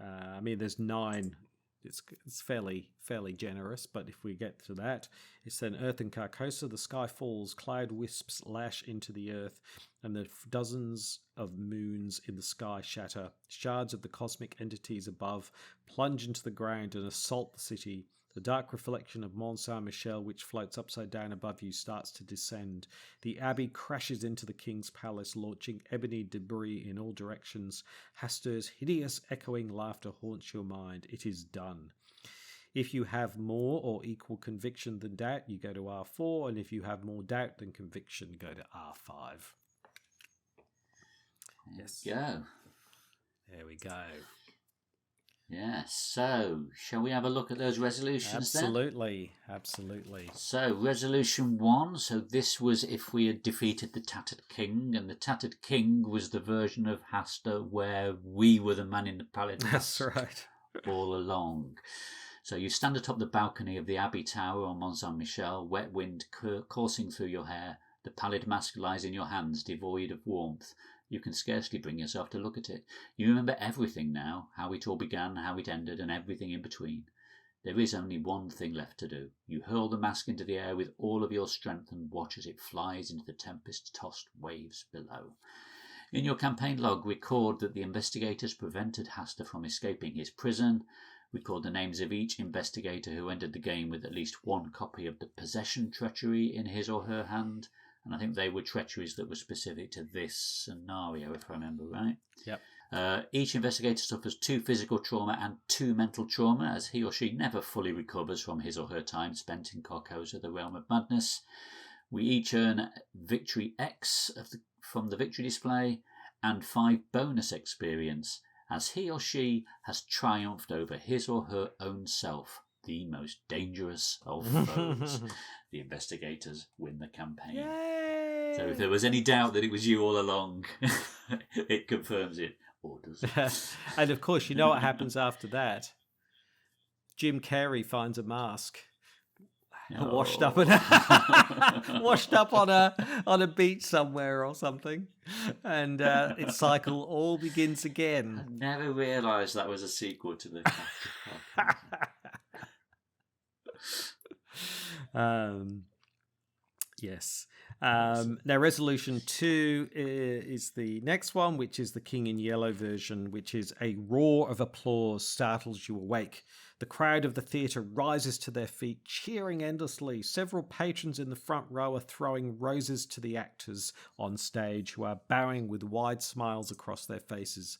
I mean, there's 9. It's fairly generous, but if we get to that, it's then Earth and Carcosa. The sky falls, cloud wisps lash into the earth, and the dozens of moons in the sky shatter. Shards of the cosmic entities above plunge into the ground and assault the city. The dark reflection of Mont Saint-Michel, which floats upside down above you, starts to descend. The abbey crashes into the king's palace, launching ebony debris in all directions. Hasta's hideous echoing laughter haunts your mind. It is done. If you have more or equal conviction than doubt, you go to R4, and if you have more doubt than conviction, go to R5. Yes. Go. There we go. Yes, so shall we have a look at those resolutions then? Absolutely. So, Resolution 1, so this was if we had defeated the Tattered King, and the Tattered King was the version of Hasta where we were the man in the pallid mask. That's right. all along. So you stand atop the balcony of the Abbey Tower on Mont Saint-Michel, wet wind coursing through your hair. The pallid mask lies in your hands, devoid of warmth. You can scarcely bring yourself to look at it. You remember everything now, how it all began, how it ended, and everything in between. There is only one thing left to do. You hurl the mask into the air with all of your strength and watch as it flies into the tempest-tossed waves below. In your campaign log, record that the investigators prevented Hasta from escaping his prison. Record the names of each investigator who entered the game with at least one copy of the possession treachery in his or her hand. And I think they were treacheries that were specific to this scenario, if I remember right. Yep. Each investigator suffers 2 physical trauma and 2 mental trauma, as he or she never fully recovers from his or her time spent in Carcosa, the realm of madness. We each earn Victory X from the victory display and 5 bonus experience, as he or she has triumphed over his or her own self, the most dangerous of foes. The investigators win the campaign. Yay! So if there was any doubt that it was you all along, it confirms it. Or does it? And of course, you know what happens after that. Jim Carrey finds a mask. Washed up washed up on a beach somewhere or something, and its cycle all begins again. I never realised that was a sequel to the. Yes. Now, Resolution 2 is the next one, which is the King in Yellow version, which is a roar of applause startles you awake. The crowd of the theatre rises to their feet, cheering endlessly. Several patrons in the front row are throwing roses to the actors on stage, who are bowing with wide smiles across their faces.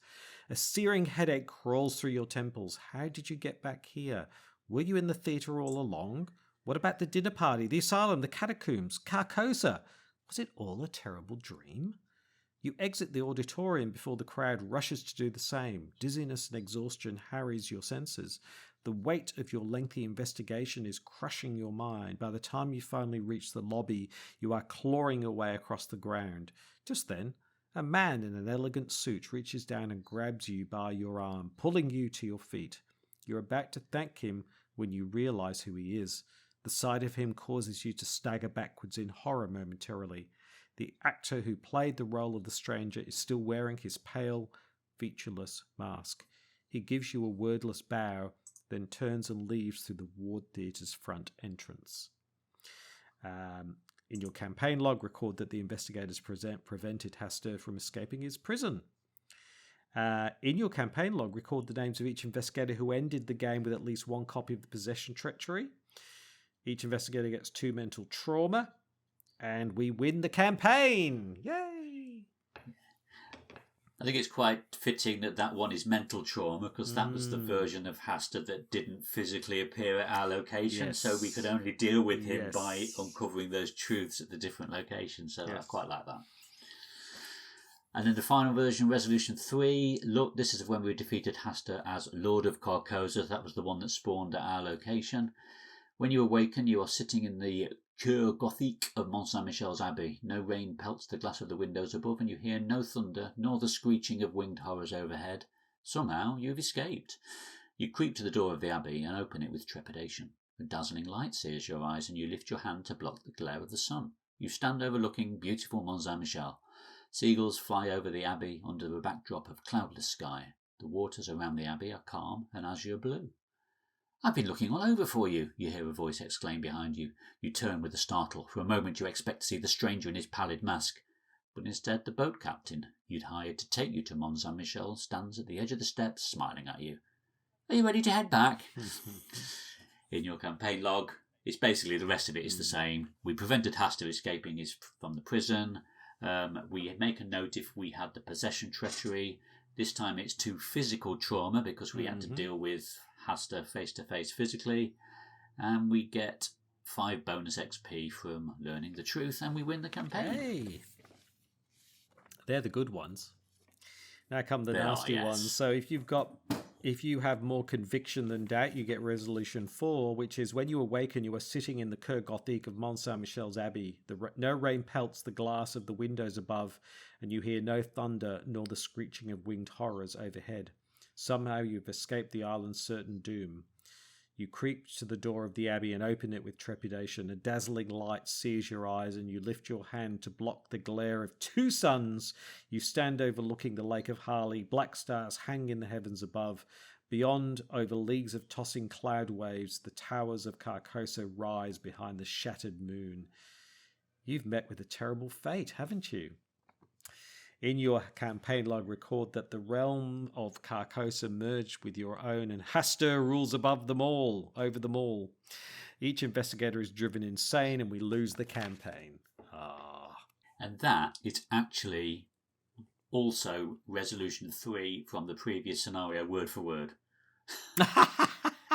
A searing headache crawls through your temples. How did you get back here? Were you in the theatre all along? What about the dinner party, the asylum, the catacombs, Carcosa? Was it all a terrible dream? You exit the auditorium before the crowd rushes to do the same. Dizziness and exhaustion harries your senses. The weight of your lengthy investigation is crushing your mind. By the time you finally reach the lobby, you are clawing your way across the ground. Just then, A man in an elegant suit reaches down and grabs you by your arm, pulling you to your feet. You're about to thank him when you realize who he is. The sight of him causes you to stagger backwards in horror momentarily. The actor who played the role of the stranger is still wearing his pale, featureless mask. He gives you a wordless bow, then turns and leaves through the ward theatre's front entrance. In your campaign log, record that the investigators prevented Hastur from escaping his prison. In your campaign log, record the names of each investigator who ended the game with at least one copy of the possession treachery. Each investigator gets 2 mental trauma, and we win the campaign. Yay! I think it's quite fitting that one is mental trauma, because that was the version of Hastur that didn't physically appear at our location, Yes. so we could only deal with him by uncovering those truths at the different locations, so I quite like that. And then the final version, Resolution 3, look, this is when we defeated Hastur as Lord of Carcosa. That was the one that spawned at our location. When you awaken, you are sitting in the Coeur Gothique of Mont Saint-Michel's Abbey. No rain pelts the glass of the windows above, and you hear no thunder, nor the screeching of winged horrors overhead. Somehow you've escaped. You creep to the door of the Abbey and open it with trepidation. A dazzling light sears your eyes, and you lift your hand to block the glare of the sun. You stand overlooking beautiful Mont Saint-Michel. Seagulls fly over the Abbey under a backdrop of cloudless sky. The waters around the Abbey are calm and azure blue. "I've been looking all over for you," you hear a voice exclaim behind you. You turn with a startle. For a moment you expect to see the stranger in his pallid mask. But instead the boat captain you'd hired to take you to Mont Saint-Michel stands at the edge of the steps smiling at you. "Are you ready to head back?" In your campaign log, it's basically the rest of it is the same. We prevented Hastur escaping from the prison. We make a note if we had the possession treachery. This time it's 2 physical trauma because we had to deal with Hastur face-to-face physically. And we get 5 bonus XP from learning the truth, and we win the campaign. Hey! They're the good ones. Now come the nasty ones. So if you have more conviction than doubt, you get Resolution 4, which is when you awaken, you are sitting in the Coeur Gothique of Mont Saint-Michel's Abbey. No rain pelts the glass of the windows above, and you hear no thunder nor the screeching of winged horrors overhead. Somehow you've escaped the island's certain doom. You creep to the door of the Abbey and open it with trepidation. A dazzling light sears your eyes, and you lift your hand to block the glare of 2 suns. You stand overlooking the Lake of Harley. Black stars hang in the heavens above. Beyond, over leagues of tossing cloud waves, the towers of Carcosa rise behind the shattered moon. You've met with a terrible fate, haven't you? In your campaign log, record that the realm of Carcosa merged with your own, and Hastur rules above them all, over them all. Each investigator is driven insane, and we lose the campaign. And that is actually also Resolution 3 from the previous scenario, word for word.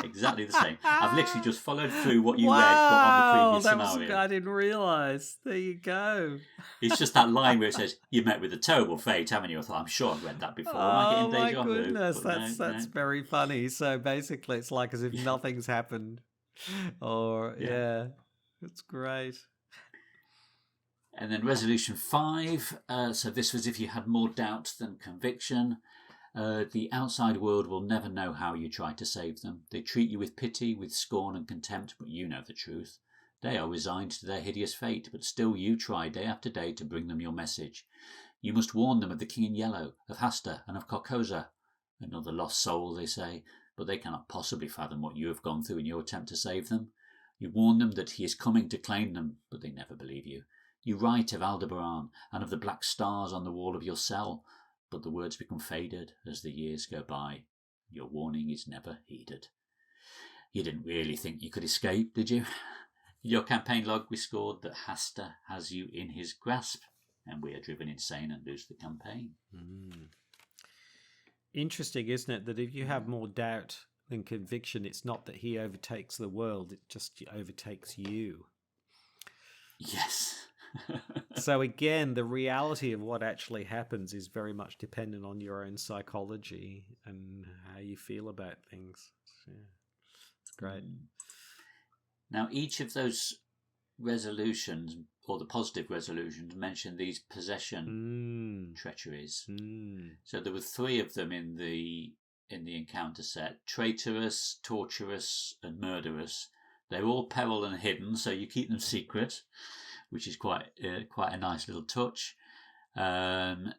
Exactly the same. I've literally just followed through what you read, but on the previous scenario. I didn't realise. There you go. It's just that line where it says, "You met with a terrible fate, haven't you?" I thought, I'm sure I've read that before. Oh my goodness, that's very funny. So basically, it's like as if nothing's happened. Or it's great. And then Resolution 5. So this was if you had more doubt than conviction. The outside world will never know how you tried to save them. They treat you with pity, with scorn and contempt, but you know the truth. They are resigned to their hideous fate, but still you try day after day to bring them your message. You must warn them of the King in Yellow, of Hastur and of Carcosa. Another lost soul, they say, but they cannot possibly fathom what you have gone through in your attempt to save them. You warn them that he is coming to claim them, but they never believe you. You write of Aldebaran and of the black stars on the wall of your cell, but the words become faded as the years go by. Your warning is never heeded. You didn't really think you could escape, did you? In your campaign log, we scored that Hastur has you in his grasp, and we are driven insane and lose the campaign. Interesting, isn't it, that if you have more doubt than conviction, it's not that he overtakes the world, it just overtakes you. Yes. So again, the reality of what actually happens is very much dependent on your own psychology and how you feel about things. Yeah, it's great. Now, each of those resolutions, or the positive resolutions, mention these possession treacheries. So there were 3 of them in the encounter set: traitorous, torturous, and murderous. They're all peril and hidden, so you keep them secret, which is quite a nice little touch. And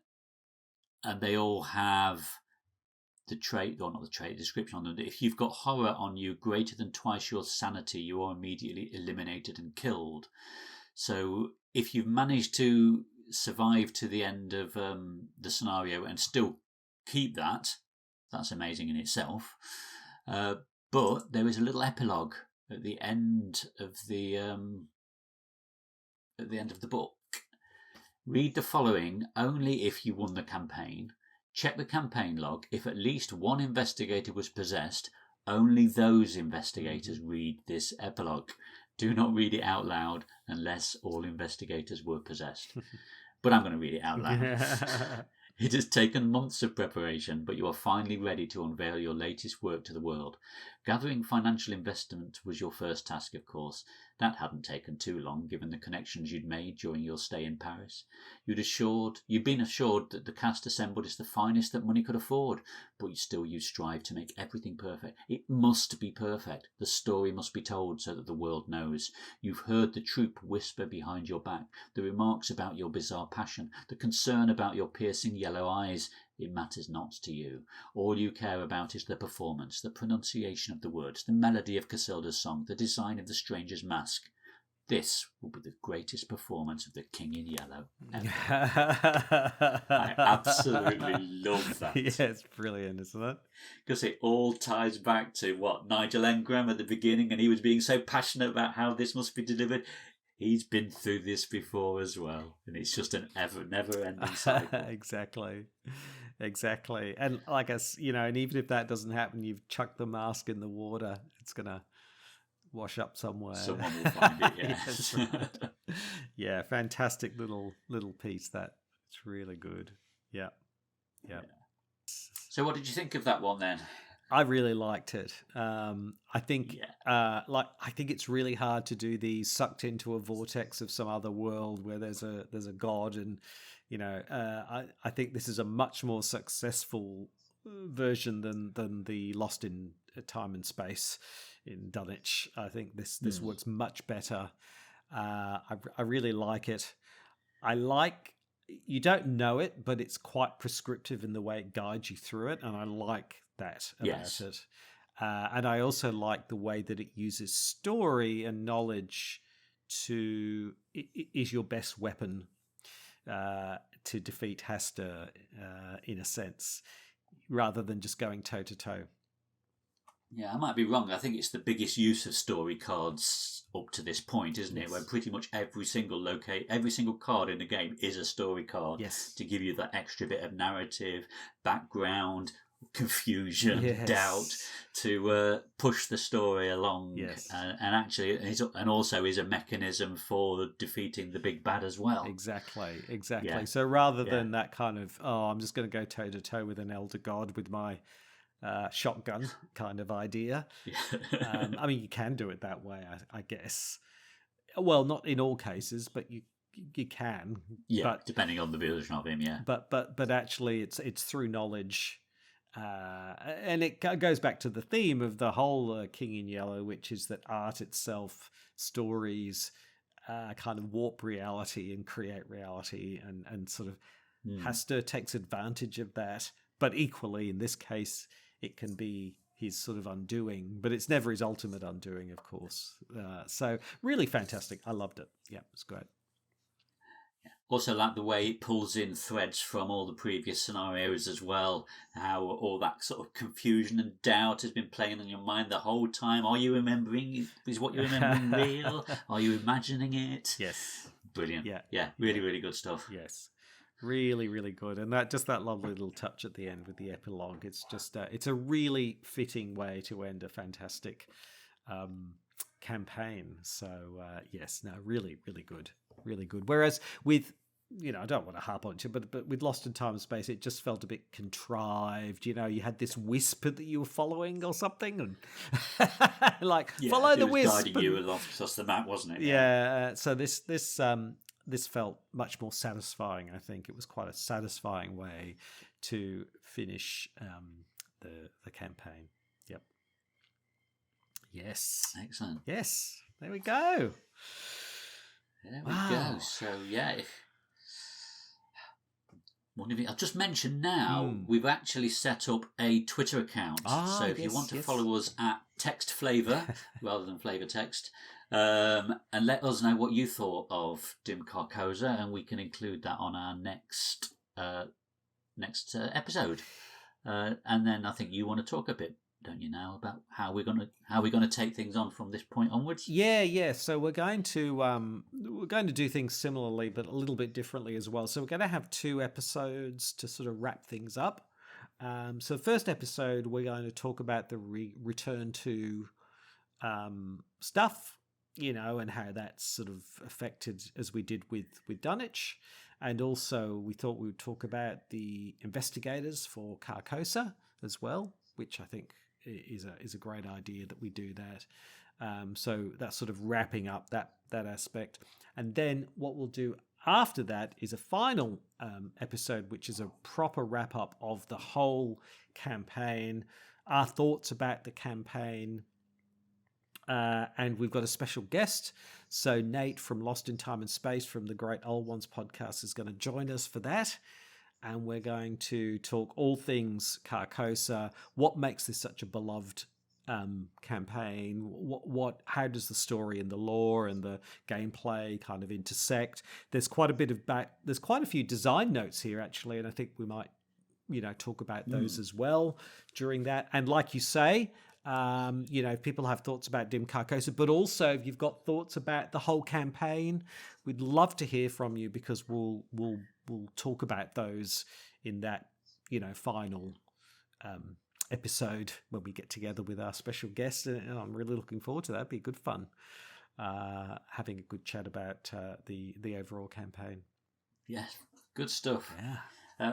they all have the trait, or not the trait, the description on them. If you've got horror on you greater than twice your sanity, you are immediately eliminated and killed. So if you've managed to survive to the end of the scenario and still keep that, that's amazing in itself. But there is a little epilogue at the end of the book. Read the following only if you won the campaign. Check the campaign log. If at least one investigator was possessed, only those investigators read this epilogue. Do not read it out loud unless all investigators were possessed. But I'm going to read it out loud. It has taken months of preparation, but you are finally ready to unveil your latest work to the world. Gathering financial investment was your first task, of course. That hadn't taken too long, given the connections you'd made during your stay in Paris. You'd been assured that the cast assembled is the finest that money could afford, but you strive to make everything perfect. It must be perfect. The story must be told so that the world knows. You've heard the troupe whisper behind your back, the remarks about your bizarre passion, the concern about your piercing yellow eyes. It matters not to you. All you care about is the performance, the pronunciation of the words, the melody of Casilda's song, the design of the stranger's mask. This will be the greatest performance of the King in Yellow ever. I absolutely love that. Yeah, it's brilliant, isn't it? Because it all ties back to what Nigel Engram at the beginning, and he was being so passionate about how this must be delivered. He's been through this before as well, and it's just an never-ending cycle. Exactly. And like us, and even if that doesn't happen, you've chucked the mask in the water. It's gonna wash up somewhere. Someone will find it. Yeah, That's right. Yeah, fantastic little piece. That it's really good. Yeah. So, what did you think of that one then? I really liked it. I think, I think it's really hard to do these sucked into a vortex of some other world where there's a god, and I think this is a much more successful version than the Lost in Time and Space in Dunwich. I think this works much better. I really like it. You don't know it, but it's quite prescriptive in the way it guides you through it, and I like that about it. And I also like the way that it uses story and knowledge is your best weapon to defeat Hasta, in a sense, rather than just going toe to toe. Yeah, I might be wrong. I think it's the biggest use of story cards up to this point, isn't it? Where pretty much every single card in the game is a story card. Yes. To give you that extra bit of narrative, background, confusion, doubt, to push the story along. Yes. And also is a mechanism for defeating the big bad as well. Exactly. Yeah. So rather than that kind of, I'm just going to go toe to toe with an elder god with my shotgun kind of idea. I mean, you can do it that way, I guess. Well, not in all cases, but you can. Yeah, but, depending on the version of him. Yeah. But actually, it's through knowledge, and it goes back to the theme of the whole King in Yellow, which is that art itself, stories, kind of warp reality and create reality, and sort of Hasta takes advantage of that. But equally, in this case, it can be his sort of undoing, but it's never his ultimate undoing, of course. So really fantastic. I loved it. Yeah, it's great. Also like the way it pulls in threads from all the previous scenarios as well. How all that sort of confusion and doubt has been playing on your mind the whole time. Are you remembering? Is what you're remembering real? Are you imagining it? Yes. Brilliant. Yeah. Really, really good stuff. Yes. Really, really good. And that lovely little touch at the end with the epilogue. It's just, it's a really fitting way to end a fantastic campaign. So, yes, no, really, really good. Really good. Whereas with I don't want to harp on it, but with Lost in Time and Space, it just felt a bit contrived. You had this wisp that you were following or something, and follow the wisp. Guiding you along across the map, wasn't it? Yeah. So this felt much more satisfying. I think it was quite a satisfying way to finish the campaign. Yep. Yes. Excellent. Yes. There we go. There we go. So I'll just mention now, we've actually set up a Twitter account. So if you want to follow us at Text Flavor rather than Flavor Text, and let us know what you thought of Dim Carcosa, and we can include that on our next episode. And then I think you want to talk a bit, don't you, now, about how we're gonna take things on from this point onwards? Yeah. So we're going to do things similarly, but a little bit differently as well. So we're going to have 2 episodes to sort of wrap things up. So the first episode, we're going to talk about the return to stuff, and how that's sort of affected, as we did with Dunwich. And also we thought we would talk about the investigators for Carcosa as well, which I think is a great idea that we do that. So that's sort of wrapping up that aspect. And then what we'll do after that is a final episode, which is a proper wrap up of the whole campaign, our thoughts about the campaign. And we've got a special guest. So Nate from Lost in Time and Space from the Great Old Ones podcast is going to join us for that. And we're going to talk all things Carcosa, what makes this such a beloved campaign, how does the story and the lore and the gameplay kind of intersect. There's quite a few design notes here actually, and I think we might talk about those as well during that. And like you say, if people have thoughts about Dim Carcosa, but also if you've got thoughts about the whole campaign, we'd love to hear from you, because we'll talk about those in that final episode when we get together with our special guest, and I'm really looking forward to that. It'd be good fun having a good chat about the overall campaign. Yes, good stuff. Yeah.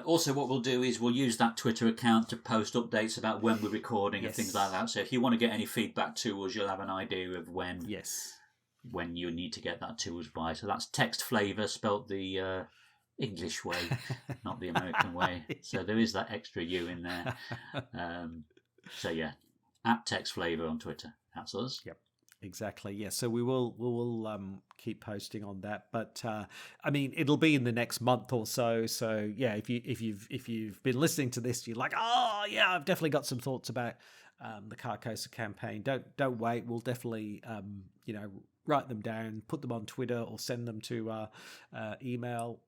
Also, what we'll do is we'll use that Twitter account to post updates about when we're recording and things like that. So if you want to get any feedback to us, you'll have an idea of when you need to get that to us by. So that's Text Flavor, spelt the English way, not the American way. So there is that extra U in there. So yeah, at Text Flavor on Twitter. That's us. Yep. Exactly. Yeah. So we will keep posting on that, but it'll be in the next month or so. So yeah, if you've been listening to this, you're like, oh yeah, I've definitely got some thoughts about the Carcosa campaign. Don't wait. We'll definitely write them down, put them on Twitter, or send them to our email,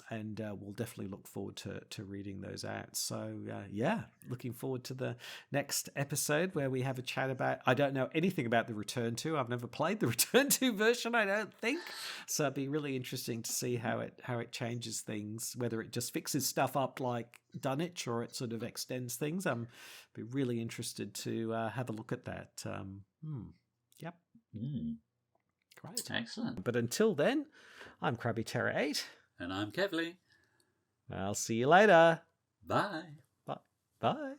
and we'll definitely look forward to reading those out. So looking forward to the next episode where we have a chat about, I don't know anything about the Return To. I've never played the Return To version, I don't think. So it'd be really interesting to see how it changes things, whether it just fixes stuff up like Dunwich or it sort of extends things. Be really interested to have a look at that. Yep. Great. Excellent. But until then, I'm CrabbyTerror8. And I'm Kevling. I'll see you later. Bye. Bye.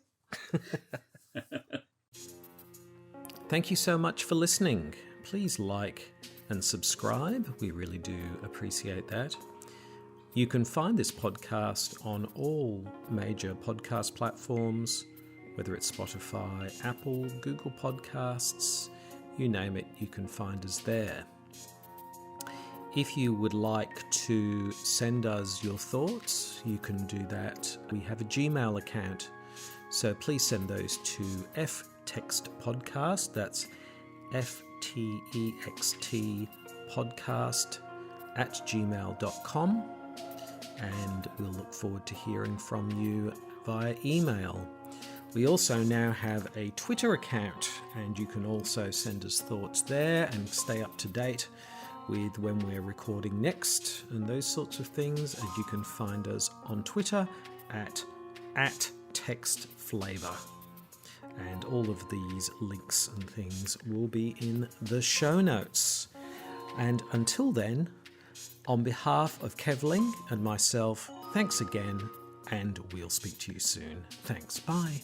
Thank you so much for listening. Please like and subscribe. We really do appreciate that. You can find this podcast on all major podcast platforms, whether it's Spotify, Apple, Google Podcasts, you name it, you can find us there. If you would like to send us your thoughts, you can do that. We have a Gmail account, so please send those to ftextpodcast, that's FTEXT podcast @gmail.com, and we'll look forward to hearing from you via email. We also now have a Twitter account, and you can also send us thoughts there and stay up to date with when we're recording next and those sorts of things. And you can find us on Twitter at TextFlavor. And all of these links and things will be in the show notes. And until then, On behalf of Kevling and myself, thanks again, and we'll speak to you soon. Thanks. Bye.